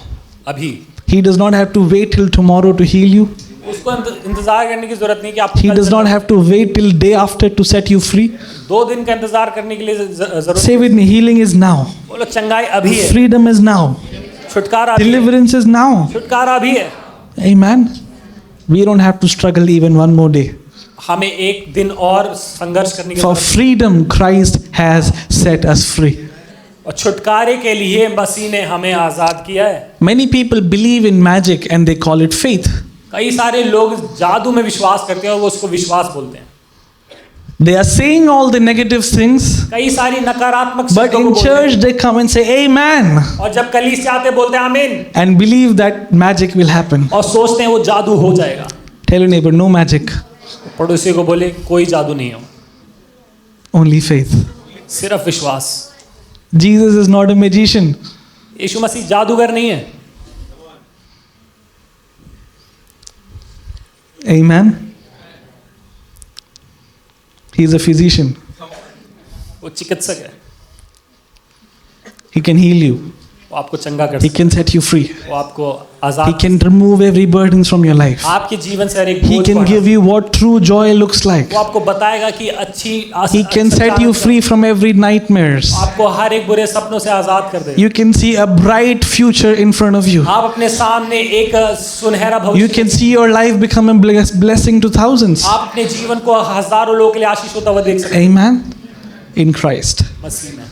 अभी। He does not have to wait till tomorrow to heal you. उसको इंतजार करने की जरूरत नहीं कि आप He does not have to wait till day after to set you free. 2 दिन का इंतजार करने के लिए जरूरत। Say with me, healing is now. बोलो चंगाई अभी है। Freedom is now. छुटकारा अभी है। Deliverance is now. छुटकारा अभी है। Amen. We don't have to struggle even one more day. हमें एक दिन और संघर्ष करने की For जरूरत freedom, Christ has set us free. और छुटकारे के लिए मसीह ने हमें आजाद किया है। Many people believe in magic and they call it faith. कई सारे लोग जादू में विश्वास करते हैं और वो उसको विश्वास बोलते हैं। They are saying all the negative things, कई सारी नकारात्मक but शब्दों को in बोलते church हैं। they come and say amen और जब कलीसिया आते बोलते हैं आमीन and believe that magic will happen. और सोचते हैं वो जादू हो जाएगा। Tell your neighbor, no magic, पड़ोसी को बोले कोई जादू नहीं हो, only faith. सिर्फ विश्वास। Jesus is not a magician. यीशु मसीह जादूगर नहीं है। Amen. He is a physician. वो चिकित्सक है। He can heal you. वो आपको चंगा कर He सकता can set you free. है। वो आपको He Azad, can remove every burden from your life. आपके जीवन से हर एक He बोझ can को give you what true joy looks like. वो आपको बताएगा कि अच्छी He can set you free from every nightmares. आपको हर एक बुरे सपनों से आजाद कर देगा। You can see a bright future in front of you. आप अपने सामने एक सुनहरा You भविष्य, can see your life become a blessing to thousands. आप अपने जीवन को हजारों लोगों के लिए आशीष होता हुआ देख सकते हैं Amen. In Christ. मसीह में।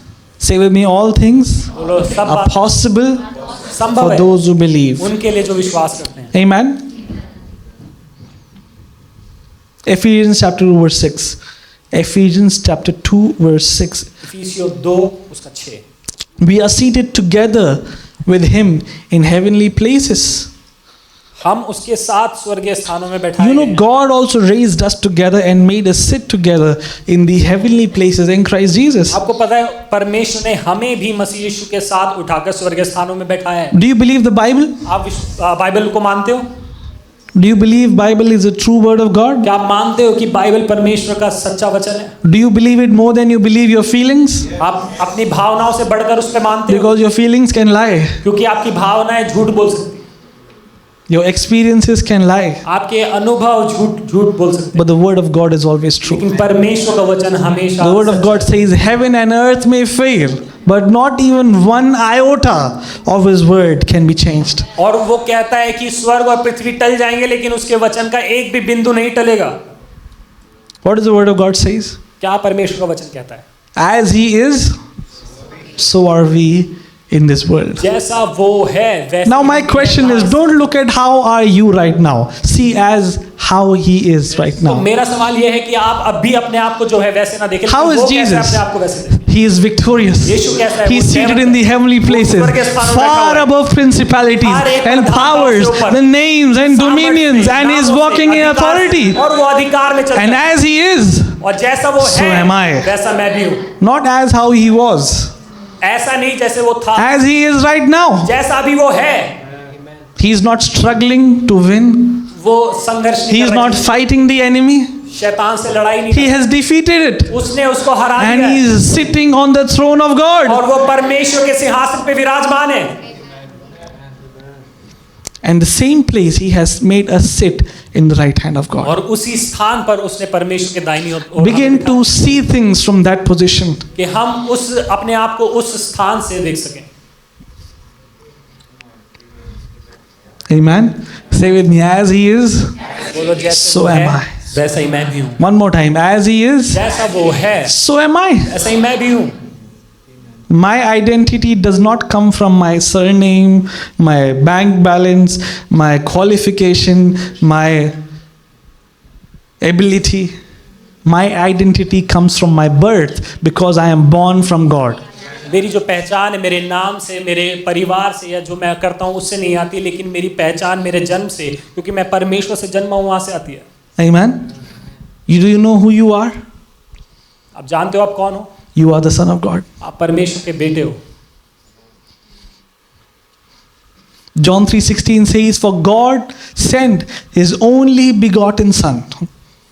Say with me, all things बोलो सब are बात possible संभव for है those who believe. उनके लिए जो विश्वास करते हैं। Amen. Ephesians chapter 2 verse 6. Ephesians chapter 2 verse 6. इफिसियों 2 उसका 6। We are seated together with him in heavenly places. हम उसके साथ स्वर्गीय स्थानों में बैठाए You know, गए हैं। God also raised us together and made us sit together in the heavenly places in Christ Jesus. आपको पता है परमेश्वर ने हमें भी मसीह यीशु के साथ उठाकर स्वर्गीय स्थानों में बैठाया है। Do you believe the Bible? आप बाइबल को मानते हो? Do you believe Bible is a true word of God? क्या आप मानते हो कि बाइबल परमेश्वर का सच्चा वचन है? Do you believe it more than you believe your feelings? आप अपनी भावनाओं से बढ़कर उस पर मानते हो? Because your feelings can lie. क्योंकि आपकी भावनाएं झूठ बोल सकती हैं, Your experiences can lie. आपके अनुभव झूठ बोल सकते हैं, But the word of God is always true. लेकिन परमेश्वर का वचन हमेशा The word of सच्चा God says heaven and earth may fail, but not even one iota of his word can be changed. है। और वो कहता है कि स्वर्ग और पृथ्वी टल जाएंगे लेकिन उसके वचन का एक भी बिंदु नहीं टलेगा। What does the word of God says? क्या परमेश्वर का वचन कहता है? As he is, so are we in this world. जैसा वो है वैसे Now my question is, don't look at how are you right now. See as how he is right तो now. मेरा सवाल ये है कि आप अभी अपने आप को जो है वैसे ना देखें, How लेकिन is वो कैसे Jesus? अपने आप को वैसे देखें? He is victorious. यीशु कैसा है? He is वो seated जय in the heavenly places, ऊपर के स्थानों में बैठा far हुआ है। above principalities हर एक and प्रधानताओं powers, से ऊपर, the names and सामर्थ्य dominions, से, and is नामों से, walking in अधिकार से, authority. और वो अधिकार में चलता And है। as he is, और जैसा वो so है am I. वैसा मैं भी हूँ। not as how he was, ऐसा नहीं जैसे वो था, as he is right now. जैसा भी वो है। He is not struggling to win. वो संघर्ष He नहीं is कर not रहा है। fighting the enemy. शैतान से लड़ाई नहीं He कर has defeated it. रहा। उसने उसको हरा And दिया he है। is sitting on the throne of God. और वो परमेश्वर के सिंहासन पे विराजमान है। And the same place he has made us sit in the right hand of God. और उसी स्थान पर उसने परमेश्वर के दाहिनी ओर हमें Begin बिठाया to see things from that position. कि हम उस अपने आप को उस स्थान से देख सकें। Amen. Say with me, as he is, बोलो जैसे so वो am है I. वैसा ही मैं भी हूँ। One more time, as he is, जैसा वो है so am I. ऐसा ही मैं भी हूँ। My identity does not come from my surname, my bank balance, my qualification, my ability. My identity comes from my birth because I am born from God. मेरी जो पहचान है मेरे नाम से, मेरे परिवार से, या जो मैं करता हूँ उससे नहीं आती, लेकिन मेरी पहचान मेरे जन्म से, क्योंकि मैं परमेश्वर से जन्मा हूँ, वहाँ से आती है। Amen. Do you know who you are? आप जानते हो आप कौन हो? You are the son of God. आप परमेश्वर के बेटे हो। John 3:16 says, "For God sent His only begotten Son."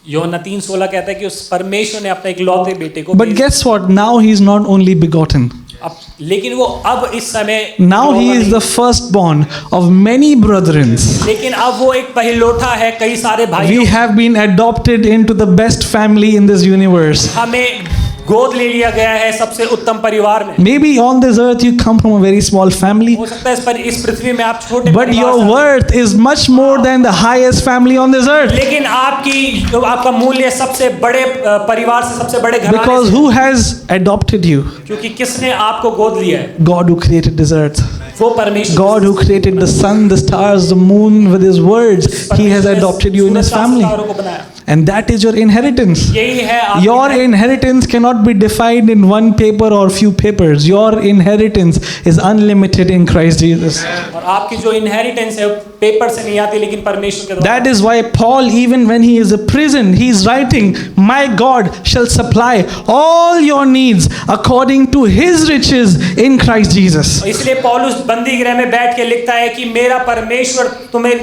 यूहन्ना 3:16 कहता है कि उस परमेश्वर ने अपने इकलौते बेटे को But guess what? Now He is not only begotten. अब लेकिन वो अब इस समय Now He इकलौता is the firstborn of many brethren. नहीं, लेकिन अब वो एक पहिलौठा है कई सारे भाइयों। We have been adopted into the best family in this universe. हमें गोद ले लिया गया है सबसे उत्तम परिवार में। Maybe on this earth you come from a very small family, हो सकता है इस पृथ्वी में आप छोटे but परिवार your से, worth is much more than the highest family on this earth. लेकिन आपका मूल्य सबसे बड़े परिवार से, सबसे बड़े घराने Because से, who has adopted you? क्योंकि किसने आपको गोद लिया है? God who created this earth. वो परमेश्वर। God who created the sun, the stars, the moon with his words. He has adopted you in his family. सितारों को बनाया। And that is your inheritance. यही है आपकी Your inheritance cannot be defined in one paper or few papers. Your inheritance is unlimited in Christ Jesus. और आपकी जो inheritance है पेपर से नहीं आती, लेकिन परमेश्वर के द्वारा। That is why Paul, even when he is in prison, he is writing, "My God shall supply all your needs according to His riches in Christ Jesus." इसलिए पौलुस बंदी गृह में बैठ के लिखता है कि मेरा परमेश्वर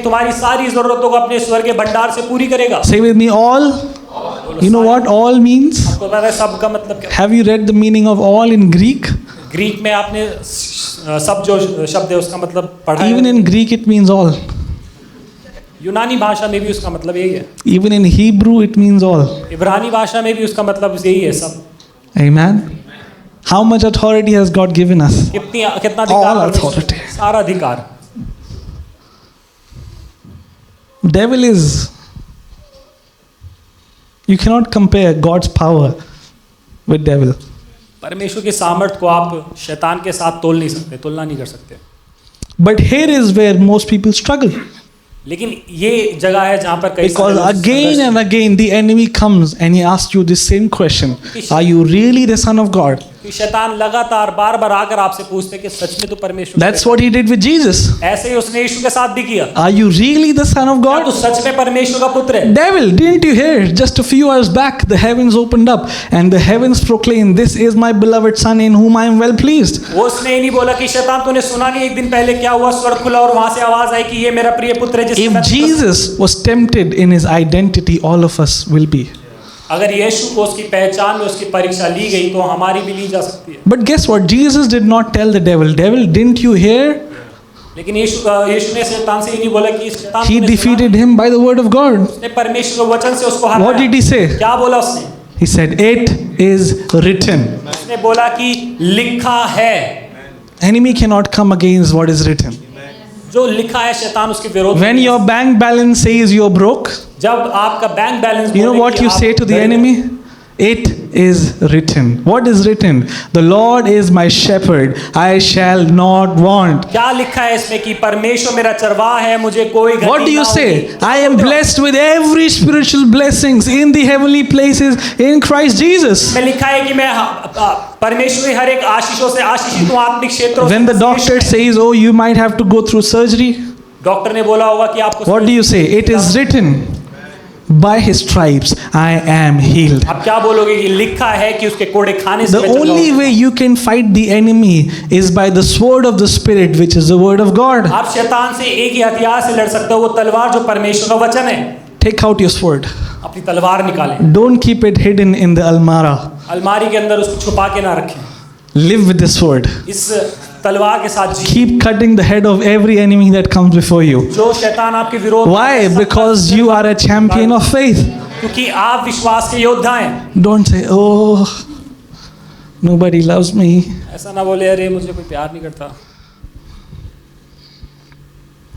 तुम्हारी सारी जरूरतों को अपने स्वर्ग के भंडार से पूरी करेगा। Say with me, all. You know what all means? आपको पता है सब का मतलब क्या? Have you read the meaning of all in Greek? Greek में आपने सब जो शब्द है उसका मतलब पढ़ा Even है? in Greek it means all. यूनानी भाषा में भी उसका मतलब यही है। Even in Hebrew it means all. इब्रानी भाषा में भी उसका मतलब यही है, सब। Amen. How much authority has God given us? कितना All अधिकार? authority. सारा अधिकार। Devil is, you cannot compare God's power with devil. परमेश्वर की सामर्थ को आप शैतान के साथ तुलना नहीं कर सकते। But here is where most people struggle. लेकिन ये जगह है जहाँ पर कई Because सारे लोग again and again the enemy comes and he asks you the same question. Are you really the son of God? कि शैतान लगातार बार-बार आकर आपसे पूछते कि सच में तो परमेश्वर। That's what he did with Jesus. ऐसे ही उसने यीशु के साथ भी किया। Are you really the son of क्या God? तू सच में परमेश्वर का पुत्र है? Devil, didn't you hear? Just a few hours back, the heavens opened up and the heavens proclaimed, "This is my beloved son in whom I am well pleased." वो उसने ही नहीं बोला कि शैतान तूने सुना नहीं एक दिन पहले क्या हुआ? स्वर्ग खुला और वहां से आवाज आई कि ये मेरा प्रिय पुत्र है जिससे If Jesus was tempted in his identity, all of us will be. अगर यीशु को उसकी पहचान में उसकी परीक्षा ली गई तो हमारी भी ली जा सकती है। But guess what? Jesus did not tell the devil, "Devil, didn't you hear?" लेकिन यीशु ने शैतान से ही नहीं बोला कि शैतान He defeated him by the word of God. उसने परमेश्वर के वचन से उसको हराया। What did he say? क्या बोला उसने? He said, "It is written." उसने बोला कि लिखा है। Enemy cannot come against what is written. जो लिखा है शैतान उसके विरोध। When your bank balance says you're broke, जब आपका bank balance, you know what you say to the enemy? It is written. What is written? The Lord is my shepherd, I shall not want. क्या लिखा है इसमें कि परमेश्वर मेरा चरवाहा है, मुझे कोई घटी What do you ना say? होगी। I am blessed with every spiritual blessings in the heavenly places in Christ Jesus. में लिखा है कि मैं परमेश्वर की हर एक आशीषों से आशीषित हूँ आत्मिक क्षेत्रों से। When the doctor says, "Oh, you might have to go through surgery," doctor ने बोला होगा कि आपको, what do you say? It is written. By his stripes I am healed. आप क्या बोलोगे कि लिखा है कि उसके कोड़े खाने से The मैं चंगा only हूँ। way you can fight the enemy is by the sword of the Spirit, which is the word of God. आप शैतान से एक ही हथियार से लड़ सकते हो, वो तलवार जो परमेश्वर का वचन है। Take out your sword. अपनी तलवार निकालें। Don't keep it hidden in the almara. अलमारी के अंदर उसको छुपा के ना रखें। Live with the sword. इस तलवार के साथ जी। Keep cutting the head of every enemy that comes before you. जो शैतान आपके विरोध। Why? Because you are a champion of faith. क्योंकि आप विश्वास के योद्धा हैं। Don't say, "Oh, nobody loves me." ऐसा ना बोले, अरे मुझे कोई प्यार नहीं करता।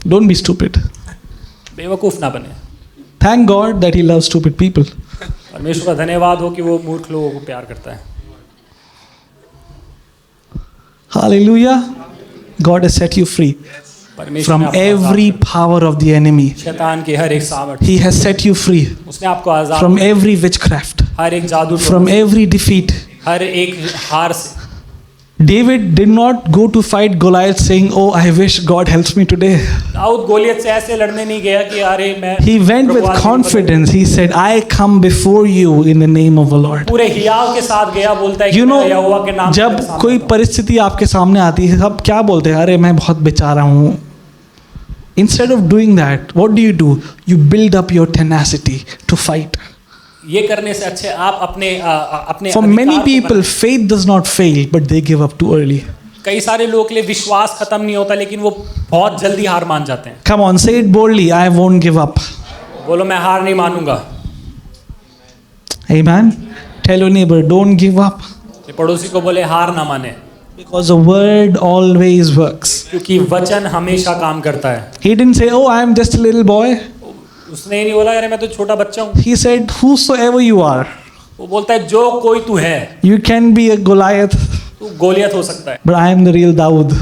Don't be stupid. बेवकूफ ना बने। Thank God that He loves stupid people. परमेश्वर का धन्यवाद हो कि वो मूर्ख लोगों को प्यार करता है। Hallelujah. God has set you free from every power of the enemy. शैतान के हर एक सामर्थ। He has set you free उसने आपको आजाद from every witchcraft, हर एक जादू, from every defeat. हर एक हार से। David did not go to fight Goliath saying, "Oh, I wish God helps me today." Dawood Goliath से ऐसे लड़ने नहीं गया कि अरे मैं। He went with confidence. He said, "I come before you in the name of the Lord." पूरे हियाव के साथ गया, बोलता है कि You know, मैं यहोवा के नाम से जब सामने कोई आता हूं। परिस्थिति आपके सामने आती है, सब क्या बोलते हैं? अरे मैं बहुत बेचारा हूँ. Instead of doing that, what do? You build up your tenacity to fight. ये करने से अच्छे आप अपने For many people, faith does not fail, but they give up too early. कई सारे लोगों के लिए विश्वास खत्म नहीं होता, लेकिन वो बहुत जल्दी हार मान जाते हैं। Come on, say it boldly. I won't give up. बोलो, मैं हार नहीं मानूंगा। Amen. Tell your neighbor, don't give up. ये पड़ोसी को बोले हार ना माने, Because the word always works. क्योंकि वचन हमेशा काम करता है। He didn't say, oh, I am just a little boy. उसने ये नहीं बोला अरे मैं तो छोटा बच्चा हूँ। He said, whosoever you are, वो बोलता है जो कोई तू है, you can be a Goliath, तू गोलियत हो सकता है, but I am the real Dawood.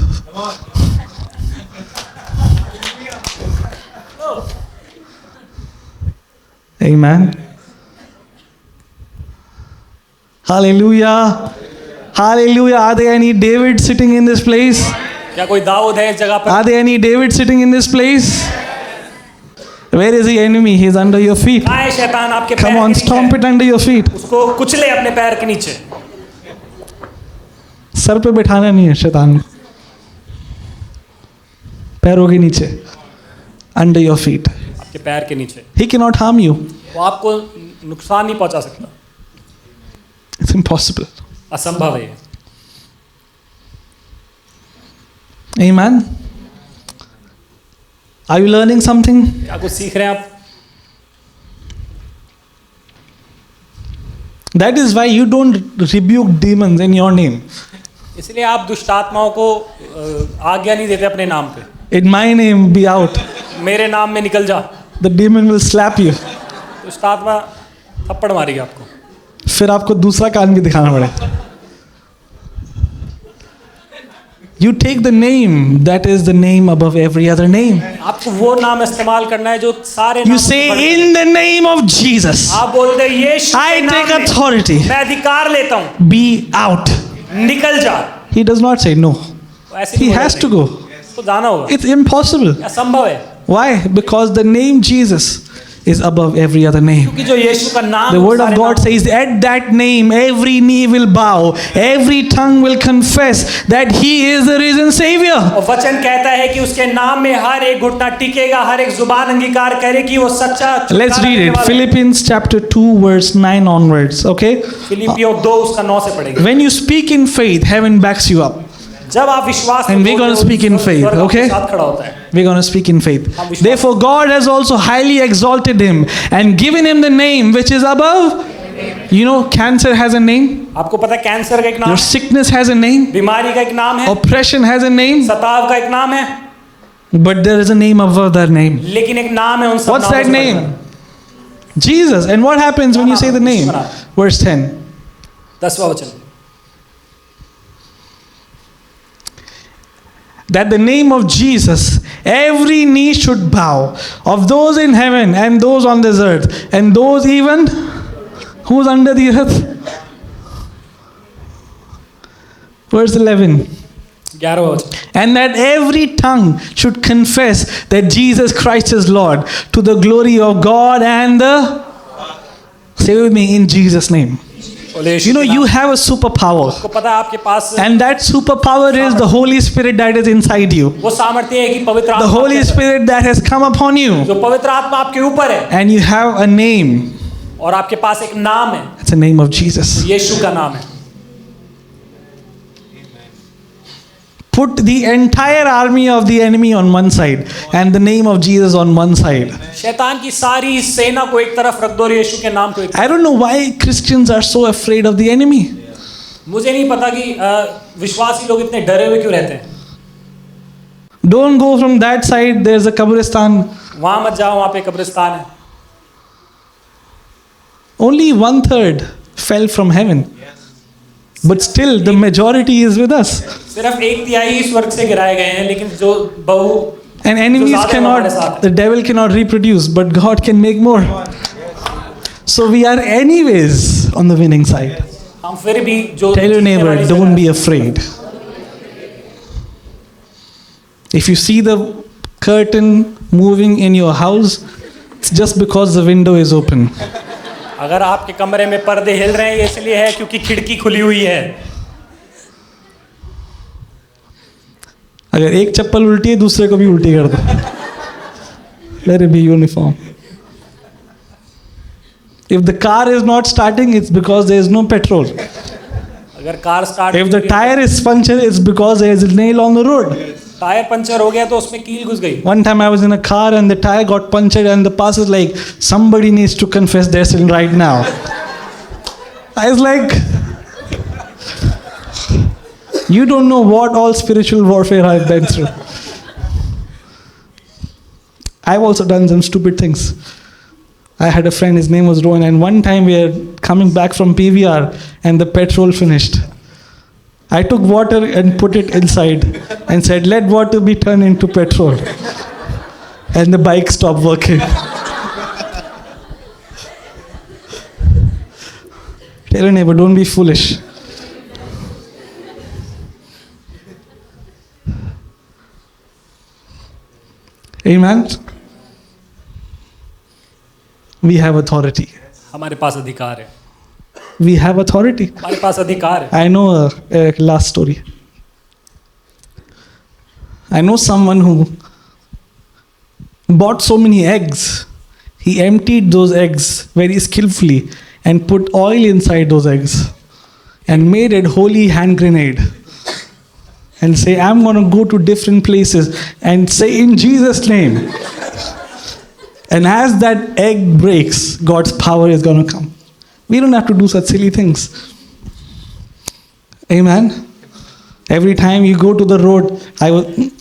Amen. Hallelujah. Hallelujah. Are there any David sitting in this place? क्या कोई दाऊद है इस जगह पर? Are there any David sitting in this place? Where is the enemy? He's under your feet. कहाँ है शैतान आपके पैर Come के on, नीचे? stomp it under your feet. उसको कुचले अपने पैर के नीचे। सर पे बैठाना नहीं है शैतान को, पैरों के नीचे, अंडर योर फीट. आपके पैर के नीचे। He cannot harm you. वो आपको नुकसान नहीं पहुंचा सकता, It's impossible. असंभव है। Amen. Are you learning something? क्या कुछ सीख रहे हैं आप? That is why you don't rebuke demons in your name. इसलिए आप दुष्ट आत्माओं को आज्ञा नहीं देते अपने नाम पे। In my name, be out. मेरे नाम में निकल जा। The demon will slap you. दुष्ट आत्मा थप्पड़ मारेगी आपको। फिर आपको दूसरा कान भी दिखाना पड़ेगा. You take the name that is the name above every other name. आपको वो नाम इस्तेमाल करना है जो सारे You नामों से say, बढ़कर- in the name of Jesus, आप बोलते हैं यीशु I के नाम take में authority. मैं अधिकार लेता हूँ, Be out. निकल जा। He does not say no. वो ऐसे He नहीं has to बोलते। go. उसको जाना होगा। It's impossible. असंभव है, Why? Because the name Jesus is above every other name. क्योंकि जो यीशु का नाम The है, वो word of सारे God नाम- says, at that name, every knee will bow, every tongue will confess that He is the risen Savior. और वचन कहता है कि उसके नाम में हर एक घुटना टिकेगा, हर एक जुबान अंगीकार करे कि वो सच्चा Let's छुटकारा read देने it. वाला है। Philippians chapter 2, verse 9 onwards. Okay? फिलिपियों 2 उसका 9 से पढ़ेंगे। When you speak in faith, heaven backs you up. जब आप विश्वास में And we're बोलते gonna हो, speak in faith, स्वर्ग आपके okay? साथ खड़ा होता है। We're going to speak in faith. हम विश्वास- Therefore, God has also highly exalted Him and given Him the name which is above. You know, cancer has a name. आपको पता है कैंसर का एक नाम Your है, sickness has a name. बीमारी का एक नाम है, Oppression has a name. सताव का एक नाम है, But there is a name above that name. लेकिन एक नाम है उन सब What's नामों that से name? बढ़कर। Jesus. And what happens when you say the name? Verse 10. 10वां वचन, That the name of Jesus, every knee should bow, of those in heaven and those on this earth, and those even who's under the earth. Verse 11. 11वां वचन, And that every tongue should confess that Jesus Christ is Lord, to the glory of God and the. Say with me, in Jesus' name. बोले यीशु You know, के नाम- you have a superpower. आपको पता है आपके पास And that superpower is the Holy Spirit that is inside you. वो सामर्थ्य है कि पवित्र The आत्मा Holy आपके अंदर- Spirit that has come upon you. जो पवित्र आत्मा आपके ऊपर है And you have a name. और आपके पास एक नाम है, That's the name of Jesus. यीशु का नाम है। Put the entire army of the enemy on one side and the name of Jesus on one side. शैतान की सारी सेना को एक तरफ रख दो और यीशु के नाम को एक I don't know why Christians are so afraid of the enemy. मुझे नहीं पता कि विश्वासी लोग इतने डरे हुए क्यों रहते हैं। Don't go from that side, there's a Kabristan. वहां मत जाओ, वहां पे कब्रिस्तान है। Only 1/3 fell from heaven. But still, the majority is with us. सिर्फ 1/3 स्वर्ग से गिराए गए हैं, लेकिन जो बहु And enemies जो ज़्यादा हमारे साथ cannot, है। the devil cannot reproduce, but God can make more. So we are anyways on the winning side. हम फिर भी जो Tell your जीतने neighbor, वाली don't सेना be है। afraid. If you see the curtain moving in your house, it's just because the window is open. अगर आपके कमरे में पर्दे हिल रहे हैं, ये इसलिए है क्योंकि खिड़की खुली हुई है। अगर एक चप्पल उल्टी है, दूसरे को भी उल्टी कर दो. Let it be uniform. If the car is not starting, it's because there is no petrol. अगर car start If the tire is punctured, it's because there is a nail on the road. Tyre puncture हो गया तो उसमें कील घुस गई। One time I was in a car and the tire got punctured and the pastor is like, somebody needs to confess their sin right now. I was like, you don't know what all spiritual warfare I've been through. I've also done some stupid things. I had a friend, his name was Rowan, and one time we were coming back from PVR and the petrol finished. I took water and put it inside and said, let water be turned into petrol. And the bike stopped working. Tell your neighbor, don't be foolish. Amen. We have authority. हमारे पास अधिकार है. We have authority. हमारे पास अधिकार है. I know a last story. I know someone who bought so many eggs. He emptied those eggs very skillfully and put oil inside those eggs and made a holy hand grenade. And say, I'm going to go to different places and say in Jesus' name. And as that egg breaks, God's power is going to come. We don't have to do such silly things. Amen. Every time you go to the road,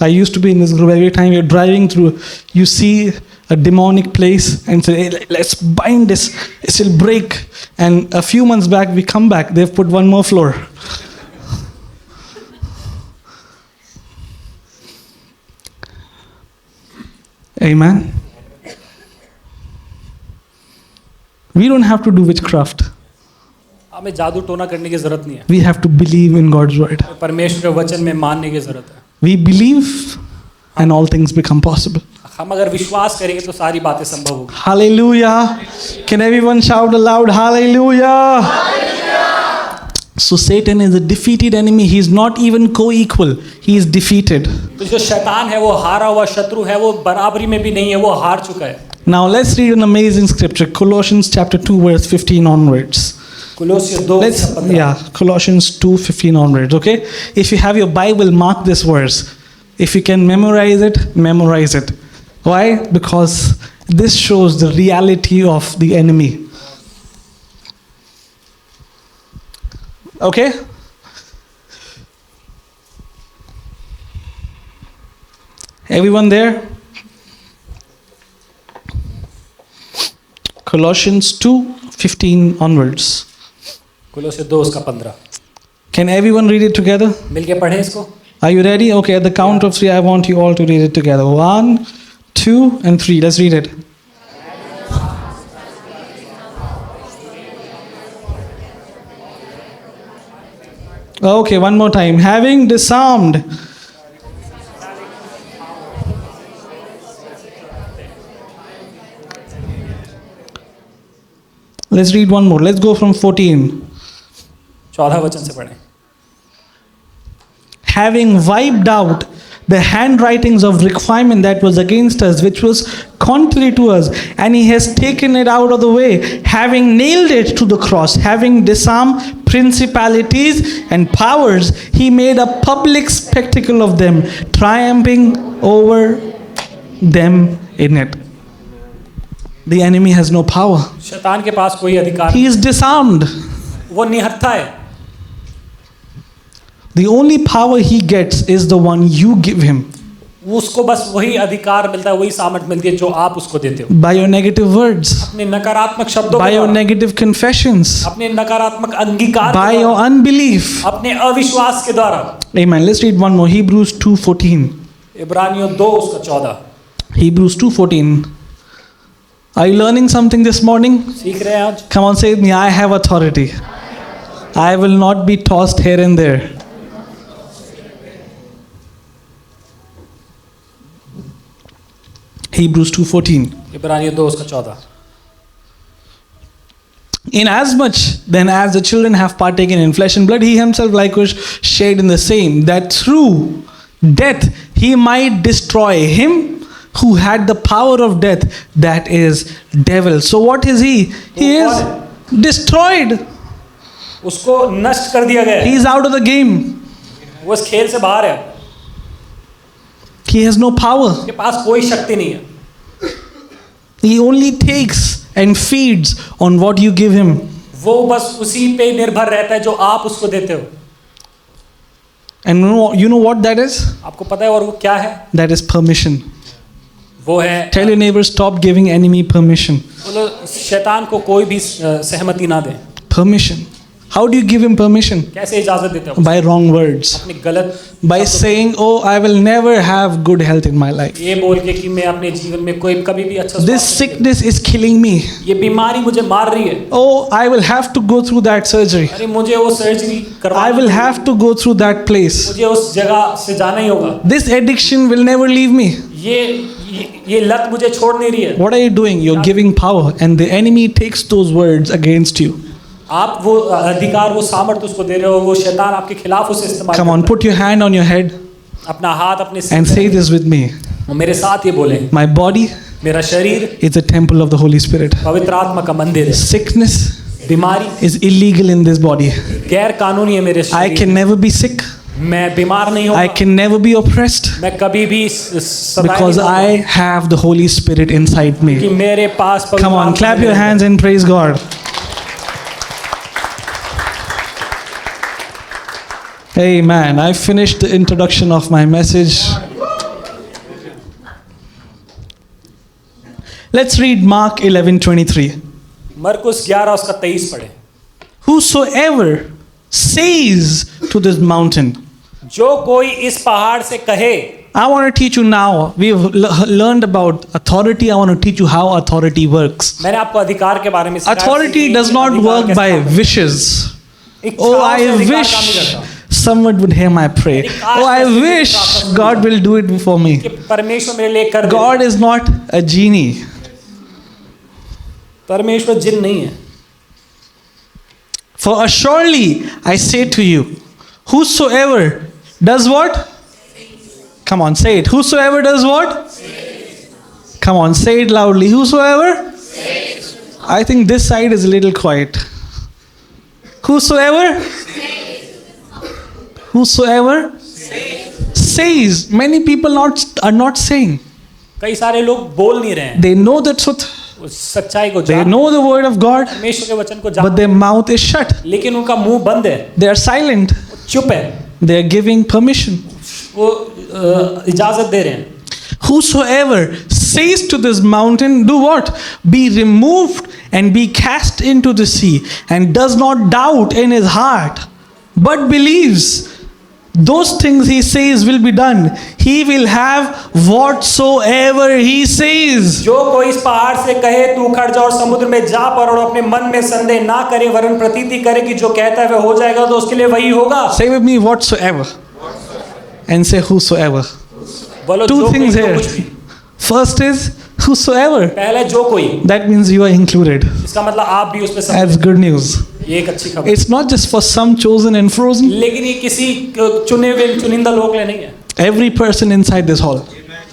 I used to be in this group, every time you're driving through, you see a demonic place and say, hey, let's bind this, it will break. And a few months back, we come back, they've put one more floor. Amen. We don't have to do witchcraft. हमें जादू टोना करने की जरूरत नहीं है. We have to believe in God's word. परमेश्वर के वचन में मानने की जरूरत है. We believe and all things become possible. हम अगर विश्वास करेंगे तो सारी बातें संभव होगी. Hallelujah. Can everyone shout aloud, hallelujah? Hallelujah. So Satan is a defeated enemy. He is not even co-equal. He is defeated. तो जो शैतान है वो हारा हुआ शत्रु है, वो बराबरी में भी नहीं है, वो हार चुका है. Now let's read an amazing scripture. Colossians chapter 2 verse 15 onwards. Colossians 2:15 onwards, okay? If you have your Bible, mark this verse. If you can memorize it, memorize it. Why? Because this shows the reality of the enemy. Okay? Everyone there? Colossians 2:15 onwards. Colossians 2:15. Can everyone read it together? मिलके पढ़ें इसको. Are you ready? Okay, at the count of 3, I want you all to read it together. 1, 2, and 3. Let's read it. Okay, one more time. Having disarmed. Let's read one more. Let's go from 14. 14 वचन से पढ़ें. Having wiped out the handwritings of requirement that was against us, which was contrary to us, and he has taken it out of the way, having nailed it to the cross, having disarmed principalities and powers, he made a public spectacle of them, triumphing over them in it. The enemy has no power. शैतान के पास कोई अधिकार. He is disarmed. वो निहत्था है. The only power he gets is the one you give him. उसको बस वही अधिकार मिलता है, वही सामर्थ मिलती है जो आप उसको देते हो. By your negative words. अपने नकारात्मक शब्दों by your negative confessions. अपने नकारात्मक अंगीकार. By your unbelief. अपने अविश्वास के द्वारा. Amen. Let's read one more. Hebrews 2:14. इब्रानियों 2:14. Hebrews 2:14. Are you learning something this morning? सीख रहे हैं आज? Come on, say with me. I have authority. I will not be tossed here and there. Hebrews 2:14. इब्रानियों 2:14. Inasmuch then as the children have partaken in flesh and blood, he himself likewise shared in the same, that through death he might destroy him who had the power of death, that is devil. So what is he? He is destroyed. उसको नष्ट कर दिया गया. He is out of the game. वो इस खेल से बाहर है. He has no power. उसके पास कोई शक्ति नहीं है. He only takes and feeds on what you give him. वो बस उसी पे निर्भर रहता है जो आप उसको देते हो। And you know what that is? आपको पता है और वो क्या है? That is permission. वो है, Tell your neighbor, stop giving enemy permission. बोलो शैतान को कोई भी सहमति ना दे। Permission. How do you give him permission? कैसे इजाजत देते हो? By wrong words. अपने गलत By saying, oh, I will never have good health in my life. ये बोल के कि मैं अपने जीवन में कोई कभी भी अच्छा This sickness is killing me. ये बीमारी मुझे मार रही है। Oh, I will have to go through that surgery. अरे मुझे वो सर्जरी करवानी I will have to go through that place. मुझे उस जगह से जाना ही होगा। This addiction will never leave me. ये लत मुझे छोड़ नहीं रही है। What are you doing? You're giving power, and the enemy takes those words against you. आप वो अधिकार, वो सामर्थ्य उसको दे रहे हो, वो शैतान आपके खिलाफ उसे इस्तेमाल Come on, put your hand on your head अपना हाथ अपने सिर and पे say this with me. और मेरे साथ ये बोले, My body मेरा शरीर is a temple of the Holy Spirit. पवित्र आत्मा का मंदिर है। Sickness बीमारी is illegal in this body. गैर कानूनी है मेरे I शरीर। can never be sick. मैं बीमार नहीं I हूँ, can never be oppressed मैं कभी भी सताए because नहीं I होऊंगा, have the Holy Spirit inside कि me. मेरे पास पवित्र Come on, आत्मा clap your है। hands and praise God. Amen. I finished the introduction of my message. Let's read Mark 11:23. मरकुस 11 उसका 23 पढ़े। Whosoever says to this mountain, जो कोई इस पहाड़ से कहे, I want to teach you now. We've learned about authority. I want to teach you how authority works. मैंने आपको अधिकार के बारे में सिखाया। Authority does not अधिकार work कैसे by काम करता है। wishes. इच्छाओं Oh, I से अधिकार wish काम नहीं करता। someone would hear my prayer. Oh, I wish God will do it for me. कि परमेश्वर मेरे लिए कर दे। God is not a genie. परमेश्वर जिन नहीं है। For assuredly I say to you, whosoever does what? Come on, say it. Whosoever does what? Come on, say it loudly. Whosoever? I think this side is a little quiet. Whosoever? Whosoever? Says. Many people are not saying. कई सारे लोग बोल नहीं रहे हैं। They know the truth. उस सच्चाई को They जान, know the word of God, परमेश्वर के वचन को but जान, their mouth is shut. लेकिन उनका मुंह बंद है, They are silent. वो चुप है, They are giving permission. वो इजाजत दे रहे हैं। Whosoever says to this mountain, do what? Be removed and be cast into the sea, and does not doubt in his heart, but believes those things he says will be done, he will have whatsoever he says. जो कोई इस पहाड़ से कहे तू उखड़ जा और समुद्र में जा पड़, और अपने मन में संदेह ना करे वरन प्रतीति करे कि जो कहता है वह हो जाएगा, तो उसके लिए वही होगा। Say with me, whatsoever. And say whosoever. बोलो Two जो things कोई, तो here. कुछ भी। First is whosoever. पहले जो कोई, That means you are included. इसका मतलब आप भी उसमें That's सम्मिलित। good news. ये एक अच्छी खबर। It's not just for some chosen and frozen. लेकिन ये किसी चुने हुए चुनिंदा लोग लिए नहीं है। Every person inside this hall.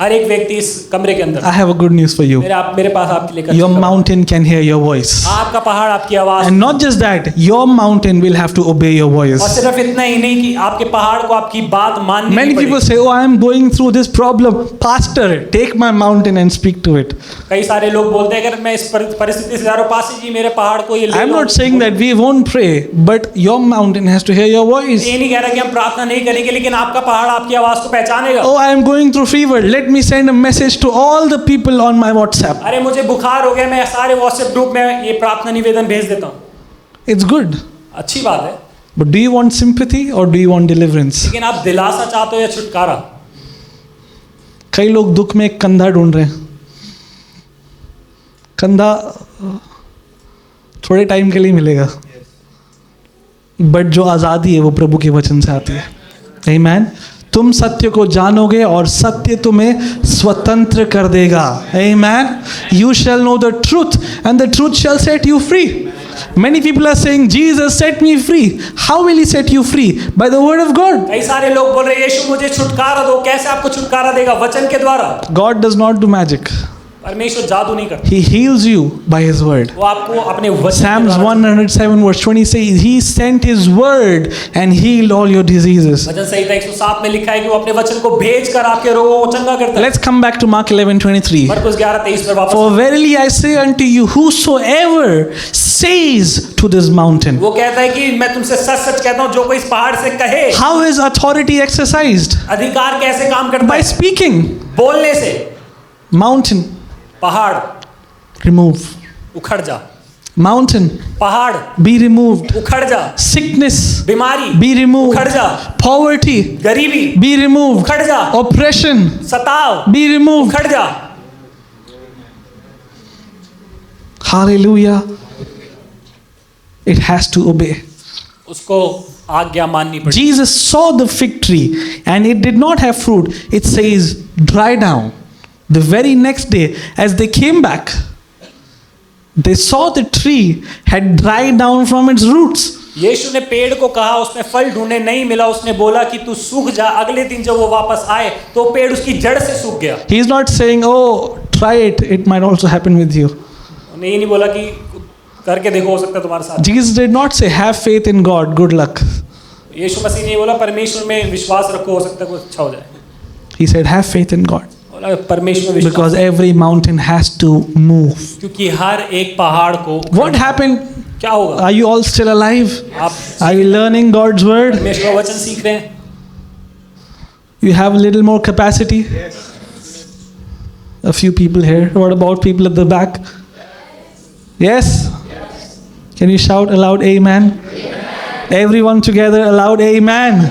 हर एक व्यक्ति इस कमरे के अंदर। I have a good news for you. मेरे पास आपके लिए Your अच्छी खबर। mountain can hear your voice. आपका पहाड़ आपकी आवाज, And not just that, your mountain will have to obey your और voice. सिर्फ इतना ही नहीं कि आपके पहाड़ को आपकी बात माननी Many पड़ेगी। people say, oh, I am going through this problem. Pastor, take my mountain and speak to it. कई सारे लोग बोलते हैं अगर मैं इस परिस्थिति से जा रहा हूं, पासी जी मेरे पहाड़ को ये ले I am low. not saying that we won't pray, but your mountain has to hear your voice. ये नहीं कह रहा कि हम प्रार्थना नहीं करेंगे, लेकिन आपका पहाड़ आपकी आवाज को पहचानेगा। Oh, I am going through fever. Let me send a message to all the people on my WhatsApp. अरे मुझे बुखार हो गया, मैं सारे व्हाट्सएप ग्रुप में ये प्रार्थना निवेदन भेज देता हूँ। It's good. अच्छी बात है, But do you want sympathy or do you want deliverance? लेकिन आप दिलासा चाहते हो या छुटकारा? कई लोग दुख में एक कंधा ढूंढ रहे हैं। कंधा थोड़े टाइम के लिए मिलेगा, बट जो आज़ादी है वो प्रभु के वचन से आती है। आमीन। तुम सत्य को जानोगे और सत्य तुम्हें स्वतंत्र कर देगा। आमीन। You shall know the truth and the truth shall set you free. Many people are saying Jesus set me free. How will he set you free? By the word of God. कई सारे लोग बोल रहे हैं यीशु मुझे छुटकारा दो। कैसे आपको छुटकारा देगा? वचन के द्वारा। God does not do magic. परमेश्वर जादू नहीं करता, He heals you by His word. वो आपको अपने वचन के Psalms द्वारा- 107 verse 20 says, He sent His word and healed all your diseases. वचन संहिता 107 में लिखा है कि वो अपने वचन को भेजकर आपके रोगों को चंगा करता है। Let's come back to Mark 11:23. मरकुस 11:23 पर वापस, For verily I say unto you, whosoever says to this mountain. वो कहता है कि मैं तुमसे सच सच कहता हूँ, जो कोई इस पहाड़ से कहे। How is authority exercised? अधिकार कैसे काम करता By है? speaking. बोलने से। Mountain, पहाड़ remove. उखड़ जा, Mountain, पहाड़ be removed. उखड़ जा, Sickness, बीमारी be removed. उखड़ जा, Poverty, गरीबी be removed. उखड़ जा, Oppression, सताव be removed. उखड़ जा। Hallelujah. It has to obey. उसको आज्ञा माननी पड़ी। Jesus saw the fig tree and it did not have fruit. It says, dry down. The very next day, as they came back, they saw the tree had dried down from its roots. यीशु ने पेड़ को कहा, उसमें फल ढूंढने नहीं मिला, उसने बोला कि तू सूख जा। अगले दिन जब वो वापस आए तो पेड़ उसकी जड़ से सूख गया। He is not saying, oh, try it. It might also happen with you. उन्हें ये नहीं बोला कि करके देखो, हो सकता है तुम्हारे साथ। Jesus did not say, have faith in God. Good luck. यीशु मसीह ने बोला परमेश्वर में विश्वास रखो, हो सकता है कुछ अच्छा हो जाए। He said, have faith in God. बोला परमेश्वर में Because विश्वास, every mountain has to move. क्योंकि हर एक पहाड़ को What happened? क्या होगा? Are you all still alive? आप Are you learning God's word? परमेश्वर का वचन सीख रहे हैं? You have a little more capacity? A few people here. What about people at the back? Yes? Can you shout aloud amen? Everyone together aloud amen.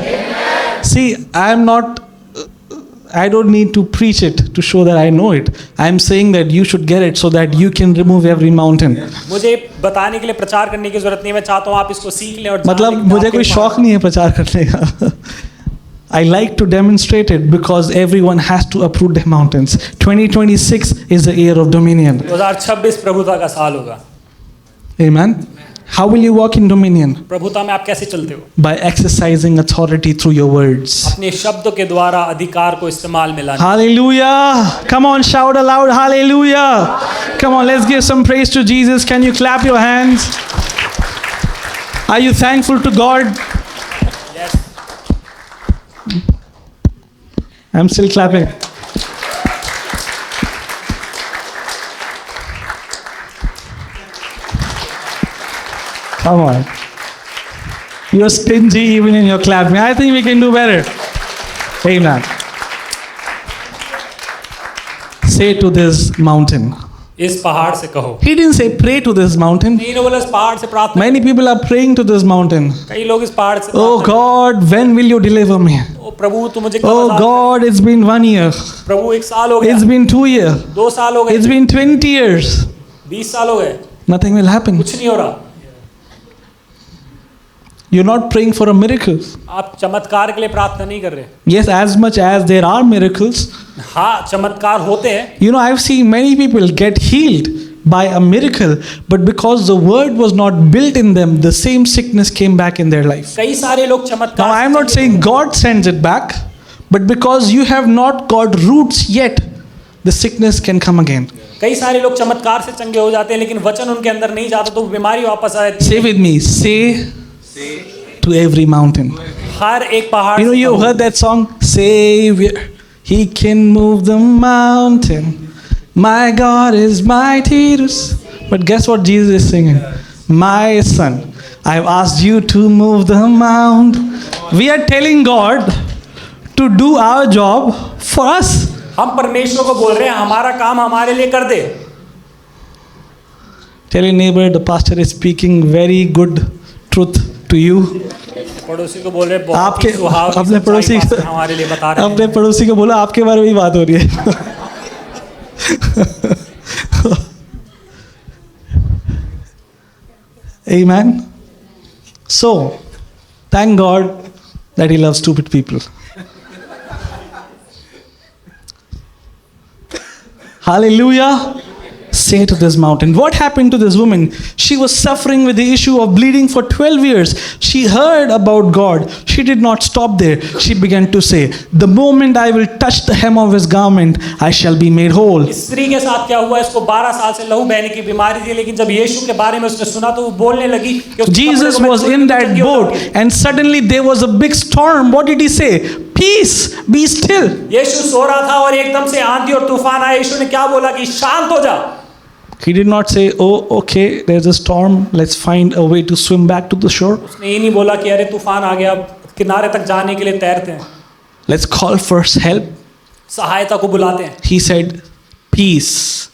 See, I don't need to preach it to show that I know it. I'm saying that you should get it so that you can remove every mountain. मुझे बताने के लिए प्रचार करने की जरूरत नहीं, मैं चाहता हूँ आप इसको सीख लें और जान मतलब लें कि मुझे आपके कोई शौक नहीं है प्रचार करने का. I like to demonstrate it because everyone has to uproot their mountains. 2026 is the year of dominion. 2026 प्रभुता का साल होगा। Amen. How will you walk in dominion? प्रभुता में आप कैसे चलते हो? By exercising authority through your words. अपने शब्दों के द्वारा अधिकार को इस्तेमाल में लाना। Hallelujah. Come on, shout aloud, hallelujah. Come on, let's give some praise to Jesus. Can you clap your hands? Are you thankful to God? Yes. I'm still clapping. Come on. You're stingy even in your clapping. I think we can do better. Amen. Say to this mountain. इस पहाड़ से कहो। He didn't say pray to this mountain. नहीं ने बोला इस पहाड़ से प्रार्थना। Many people are praying to this mountain. कई लोग इस पहाड़ से Oh God, when will you deliver me? ओ प्रभु तू मुझे कब Oh Azad God, it's been 1 year. कर? प्रभु 1 साल हो गया, It's been 2 years. 2 साल हो It's गए, been 20 years. 20 साल हो गए, Nothing will happen. कुछ नहीं हो रहा। You're not praying for a miracle. आप चमत्कार के लिए प्रार्थना नहीं कर रहे। Yes, as much as there are miracles, हाँ चमत्कार होते हैं, you know, I've seen many people get healed by a miracle, but because the word was not built in them, the same sickness came back in their life. कई सारे लोग Now, चमत्कार I'm not saying God sends it back, but because you have not got roots yet, the sickness can come again. कई सारे लोग चमत्कार से चंगे हो जाते हैं, लेकिन वचन उनके अंदर नहीं जाता तो बीमारी वापस आ जाती Say है। with me, say to every mountain. हर एक पहाड़ You know, से you कहो। heard that song, Savior, He can move the mountain. My God is mighty. But guess what Jesus is singing? My son, I've asked you to move the mountain. We are telling God to do our job for us. हम परमेश्वर को बोल रहे हैं हमारा काम हमारे लिए कर दे। Tell your neighbor, the pastor is speaking very good truth to you. पड़ोसी को बोल रहे हैं बहुत आपके ही सुहावनी अपने सच्चाई पड़ोसी पास्टर हमारे लिए बता रहे अपने हैं। पड़ोसी को बोलो आपके बारे में ही बात हो रही है. Amen. So, thank God that He loves stupid people. Hallelujah. say to this mountain. What happened to this woman? She was suffering with the issue of bleeding for 12 years. She heard about God. She did not stop there. She began to say, the moment I will touch the hem of his garment, I shall be made whole. इस स्त्री के साथ क्या हुआ, इसको 12 साल से लहू बहने की बीमारी थी, लेकिन जब यीशु के बारे में उसने सुना तो वो बोलने लगी कि उसके Jesus कपड़े को was मैं in छूने that की boat होगी। and suddenly there was a big storm. What did he say? Peace, be still. यीशु सो रहा था और एकदम से आंधी और तूफान आए। यीशु ने क्या बोला कि शांत हो जा। He did not say, oh, okay, there's a storm. Let's find a way to swim back to the shore. उसने ये नहीं बोला कि अरे तूफान आ गया, किनारे तक जाने के लिए तैरते हैं, Let's call first help. सहायता को बुलाते हैं। He said, peace.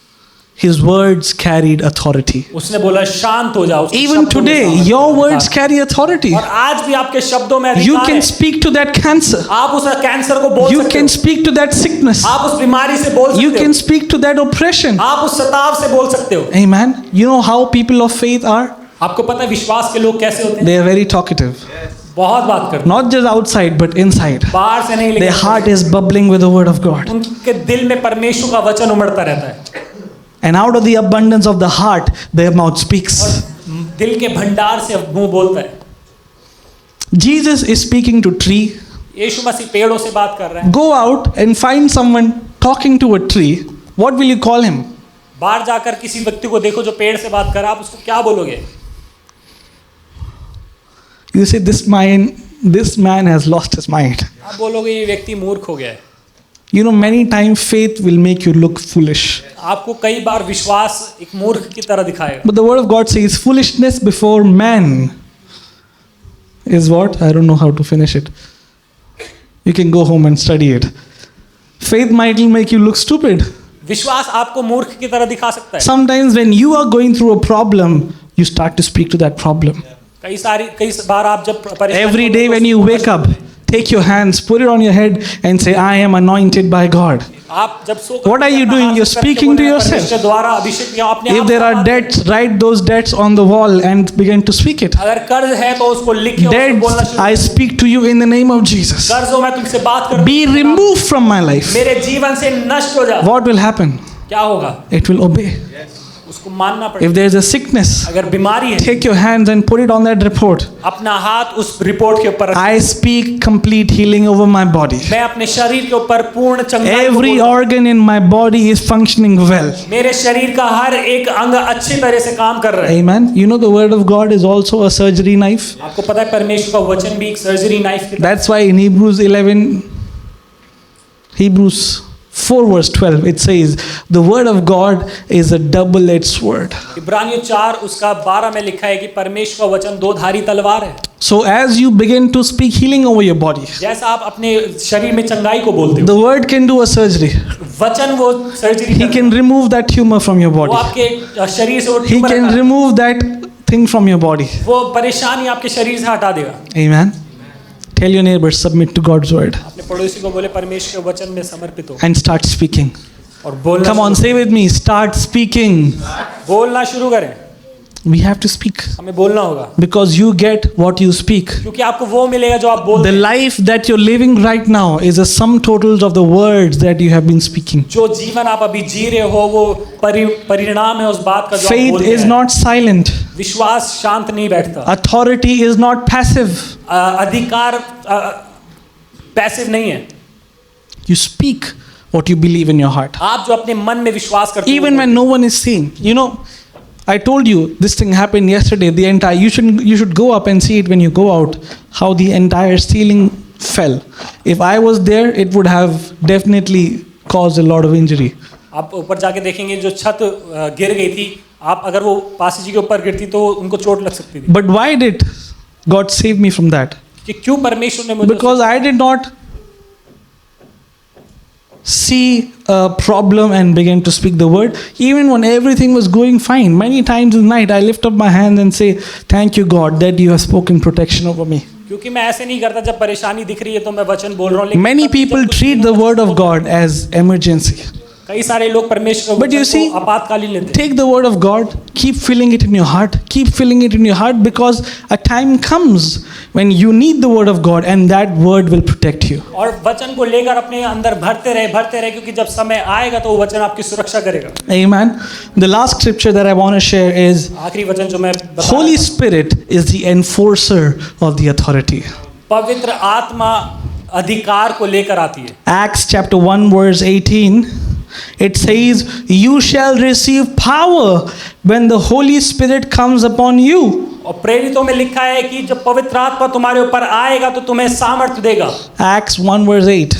His words carried authority. उसने बोला शांत हो जाओ। Even today, your words carry authority. और आज भी आपके शब्दों में You अधिकार can है। speak to that cancer. आप उस कैंसर को बोल You सकते can हो, speak to that sickness. आप उस बीमारी से बोल You सकते can हो, speak to that oppression. आप उस सताव से बोल सकते हो। Amen. You know how people of faith are? आपको पता है विश्वास के लोग कैसे होते हैं? They are very talkative. बहुत बात करते हैं, Not just outside, but inside. बाहर से नहीं, Their लेकिन heart is bubbling with the word of God. उनके दिल में परमेश्वर का वचन उमड़ता रहता है। And out of the abundance of the heart, their mouth speaks. दिल के भंडार से मुंह बोलता है। Jesus is speaking to tree. यीशु मसीह पेड़ों से बात कर रहा है। Go out and find someone talking to a tree. What will you call him? बाहर जाकर किसी व्यक्ति को देखो जो पेड़ से बात कर रहा है, आप उसको क्या बोलोगे? You say, this man has lost his mind. आप बोलोगे ये व्यक्ति मूर्ख हो गया है। You know, many times faith will make you look foolish. आपको कई बार विश्वास एक मूर्ख की तरह दिखाएगा। But the word of God says, foolishness before man is what? I don't know how to finish it. You can go home and study it. Faith might make you look stupid. विश्वास आपको मूर्ख की तरह दिखा सकता है। Sometimes when you are going through a problem, you start to speak to that problem. कई बार आप जब परेशान Every होते day हो, when you wake up, take your hands, put it on your head and say, I am anointed by God. आप जब सोकर What are you doing? You're speaking to yourself. परमेश्वर द्वारा अभिषेक किया, अपने If आप there से are बात debts, write those debts on the wall and begin to speak it. अगर कर्ज है तो उसको लिखिए और उसको बोलना Debts, शुरू I speak to you in the name of Jesus. कर्जों में तुमसे बात कर, Be removed from my life. मेरे जीवन से नष्ट हो जा। What will happen? क्या होगा? It will obey. उसको मानना If पड़ेगा। there is a sickness, अगर बीमारी है, take your hands and put it on that report. अपना हाथ उस रिपोर्ट के ऊपर रख। I speak complete healing over my body. मैं अपने शरीर के ऊपर पूर्ण चंगाई को Every बोलता हूं। organ in my body is functioning well. मेरे शरीर का हर एक अंग अच्छी तरह से काम कर रहा है। Amen. You know the word of God is also a surgery knife. आपको पता है परमेश्वर का वचन भी एक सर्जरी नाइफ की तरह। That's why in Hebrews 4 verse 12 it says the word of God is a double-edged sword. इब्रानियों 4 उसका 12 में लिखा है कि परमेश्वर का वचन दो धारी तलवार है। So as you begin to speak healing over your body, जैसा आप अपने शरीर में चंगाई को बोलते हो, the word can do a surgery. वचन वो surgery He can remove that tumor from your वो body. आपके शरीर से वो He tumour can remove that thing from your body. वो परेशानी आपके शरीर से हटा देगा। Amen. Tell your neighbor, submit to God's word अपने पड़ोसी को बोले परमेश्वर के वचन में समर्पित हो and start speaking. और बोलना Come on, say with me, start speaking. बोलना शुरू करें। We have to speak हमें बोलना होगा because you get what you speak. क्योंकि आपको वो मिलेगा जो आप बोलते The हैं। life that you're living right now is a sum totals of the words that you have been speaking. जो जीवन आप अभी जी रहे हो वो परिणाम है उस बात का जो आप Faith बोलते is हैं। not silent. विश्वास शांत नहीं बैठता। Authority is not passive. अधिकार पैसिव नहीं है। You speak what you believe in your heart. आप जो अपने मन में विश्वास करते हो, Even when no one is seeing. You know, I told you this thing happened yesterday. The entire you should go up and see it when you go out. How the entire ceiling fell. If I was there, it would have definitely caused a lot of injury. आप ऊपर जाके देखेंगे जो छत गिर गई थी, आप अगर वो पासी जी के ऊपर गिरती तो उनको चोट लग सकती थी। But why did God save me from that? कि क्यों परमेश्वर ने मुझे Because I did not see a problem and began to speak the word. Even when everything was going fine, many times in the night I lift up my hands and say, "Thank you, God, that you have spoken protection over me." क्योंकि मैं ऐसे नहीं करता, जब परेशानी दिख रही है तो मैं वचन बोल रहा हूँ। लेकिन Many तब भी जब people कुछ treat नहीं the होता, word of God as emergency. कई सारे लोग परमेश्वर But you वचन see, को आपातकालीन लेते हैं। take the word of God, keep filling it in your heart, keep filling it in your heart, because a time comes when you need the word of God and that word will protect you. और वचन को लेकर अपने अंदर भरते रहे, क्योंकि जब समय आएगा तो वो वचन आपकी सुरक्षा करेगा। Amen. The last scripture that I want to share is आखिरी वचन जो मैं बता रहा Holy था, Spirit is the enforcer of the authority. पवित्र आत्मा अधिकार को लेकर आती है। Acts chapter 1 verse 18, it says, "You shall receive power when the Holy Spirit comes upon you." और प्रेरितों में लिखा है कि जब पवित्र आत्मा तुम्हारे ऊपर आएगा तो तुम्हें सामर्थ्य देगा। Acts 1 verse 8,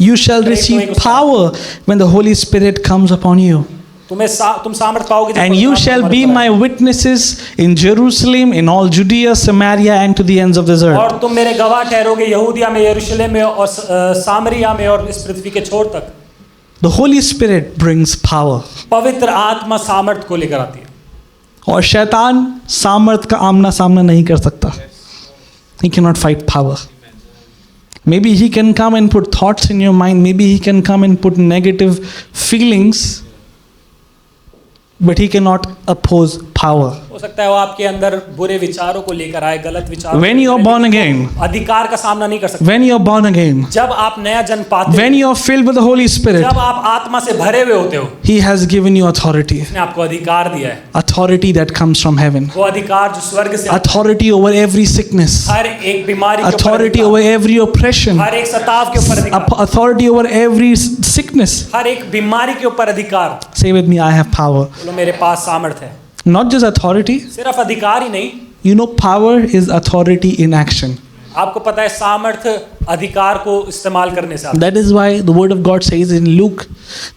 "You shall receive power when the Holy Spirit comes upon you. तुम सामर्थ्य पाओगे जब And पवित्र you आत्मा shall तुम्हारे be ऊपर my witnesses in Jerusalem, in all Judea, Samaria, and to the ends of this आएगा। earth." और तुम मेरे गवाह ठहरोगे यहूदिया में, यरूशलेम में और सामरिया में और इस पृथ्वी के छोर तक। The Holy Spirit brings power. पवित्र आत्मा सामर्थ्य को लेकर आती है। और शैतान सामर्थ का आमना सामना नहीं कर सकता. He cannot fight power. Maybe he can come and put thoughts in your mind. Maybe he can come and put negative feelings. But he cannot oppose power. हो सकता है वो आपके अंदर बुरे विचारों को लेकर आए, गलत विचारों When you are born again, अधिकार का सामना नहीं कर सकते। when you are born again, जब आप नया जन्म पाते when you are filled with the Holy Spirit, जब आप आत्मा से भरे हुए होते हो, He has given you authority. उसने आपको अधिकार दिया है। Authority that comes from heaven. वो अधिकार जो स्वर्ग से आता Authority over every sickness. है, हर एक बीमारी के ऊपर Authority अधिकार, over every oppression. हर एक सताव के ऊपर अधिकार, Authority over every sickness. हर एक बीमारी के ऊपर अधिकार। Say with me, I have power. बोलो मेरे पास सामर्थ्य है। Not just authority. सिर्फ अधिकार ही नहीं, You know, power is authority in action. आपको पता है सामर्थ्य अधिकार को इस्तेमाल करने से आता है। That is why the word of God says in Luke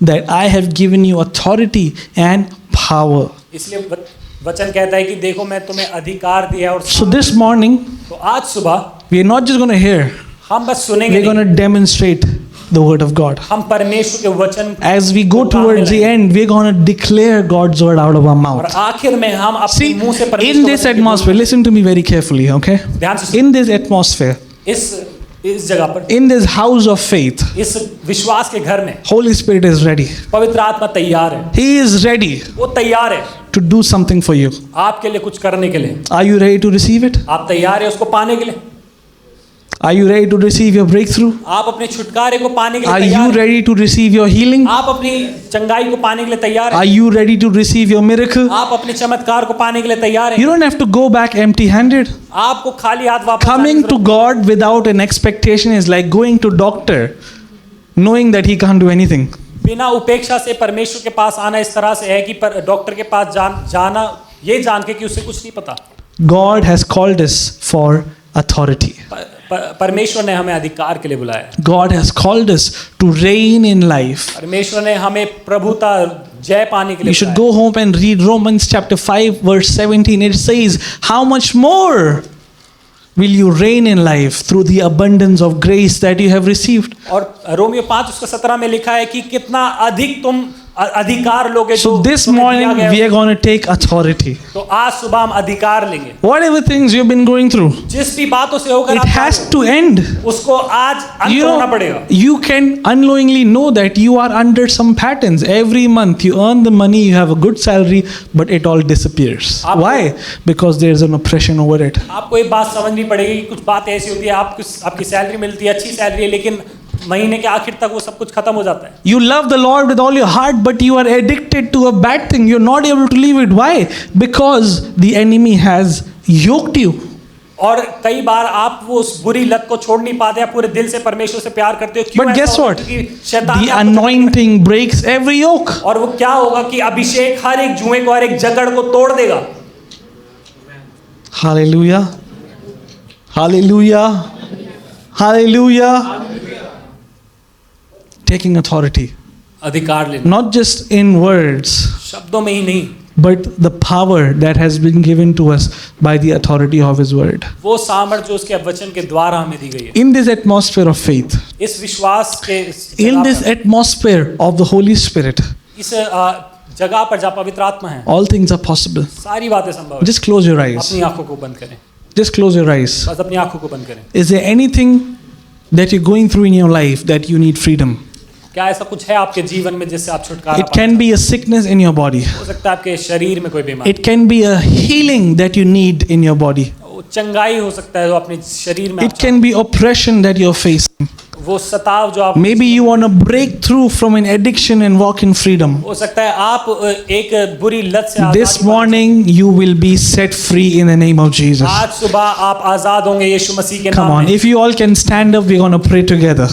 that I have given you authority and power. इसलिए वचन कहता है कि देखो मैं तुम्हें अधिकार दिया और So this morning, तो आज सुबह we are not just going to hear, हम बस सुनेंगे we are going नहीं, to demonstrate the word of God. हम परमेश्वर के वचन As we go towards the end, we are going to declare God's word out of our और mouth. आखिर में हम अपने See, मुंह से in this atmosphere, listen to me very carefully, okay? ध्यान से In this atmosphere, इस जगह पर, in this house of faith, इस विश्वास के घर में Holy Spirit is ready. पवित्र आत्मा तैयार है। He is ready वो तैयार है to do something for you. आपके लिए कुछ करने के लिए। Are you ready to receive it? आप तैयार है उसको पाने के लिए? Are you ready to receive your breakthrough? आप अपने छुटकारे को पाने के लिए Are तैयार you हैं? ready to receive your healing? आप अपनी चंगाई को पाने के लिए तैयार Are हैं? you ready to receive your miracle? आप अपने चमत्कार को पाने के लिए तैयार You हैं? don't have to go back empty handed. आपको खाली हाथ वापस आने Coming की to जरूरत God without an expectation is like going to doctor knowing that he can't do anything. नहीं। बिना उपेक्षा से परमेश्वर के पास आना इस तरह से है कि डॉक्टर के पास जाना ये जान के कि उसे कुछ नहीं पता। God has called us for authority. परमेश्वर ने हमें अधिकार के लिए बुलाया है। God has called us to reign in life. परमेश्वर ने हमें प्रभुता जय पाने के लिए You should बुलाया go home and read Romans chapter 5 verse 17. It says, how much more will you reign in life through the abundance of grace that you have received? है। और रोमियो 5:17 में लिखा है कि कितना अधिक तुम अधिकार लोगे। So जो this तुम्हें दिया morning गया we है। are going to take authority. तो आज सुबह हम अधिकार लेंगे। Whatever things you've been going through, जिस भी बातों से होकर it आप has जा to end. रहे हो, उसको आज अंत You होना know, पड़ेगा। you can unknowingly know that you are under some patterns. Every month you earn the money, you have a good salary, but it all disappears. Why? Because there is an oppression over it. आपको एक बात समझनी पड़ेगी कि कुछ बात ऐसी होती है, आपकी सैलरी मिलती है, अच्छी सैलरी है, लेकिन महीने के आखिर तक वो सब कुछ खत्म हो जाता है। You love the Lord with all your heart, but you are addicted to a bad thing. You're not able to leave it. Why? Because the enemy has yoked you. और कई बार आप वो उस बुरी लत को छोड़ नहीं पाते, आप पूरे दिल से परमेश्वर से प्यार करते हो। क्यों But ऐसा guess होता what? है? क्योंकि शैतान The ने आपको- anointing breaks every yoke. और वो क्या होगा कि अभिषेक हर एक जुए को, हर एक जकड़ को तोड़ देगा। Hallelujah. Hallelujah. Hallelujah. Taking authority. अधिकार लेना, Not just in words, शब्दों में ही नहीं, but the power that has been given to us by the authority of His Word. वो सामर्थ जो उसके वचन के द्वारा हमें दी गई है। In this atmosphere of faith, इस विश्वास के in this atmosphere of the Holy Spirit, इस जगह पर जहाँ पवित्र आत्मा है, all things are possible. सारी बातें संभव है। Just close your eyes. अपनी आंखों को बंद करें, Just close your eyes. बस अपनी आंखों को बंद करें। Is there anything that you're going through in your life that you need freedom? क्या ऐसा कुछ है आपके जीवन में जिससे आप छुटकारा It can be a sickness in your body. हो सकता है आपके शरीर में कोई बीमारी, It can be a healing that you need in your body. वो चंगाई हो सकता है जो अपने शरीर में It can be oppression that you're facing. वो सताव जो आप, Maybe you want to break through from an addiction and walk in freedom. हो सकता है आप एक बुरी लत से This आज़ादी morning you will be set free in the name of Jesus. आज सुबह आप आजाद होंगे यीशु मसीह के Come नाम on, में। if you all can stand up, we're going to pray together.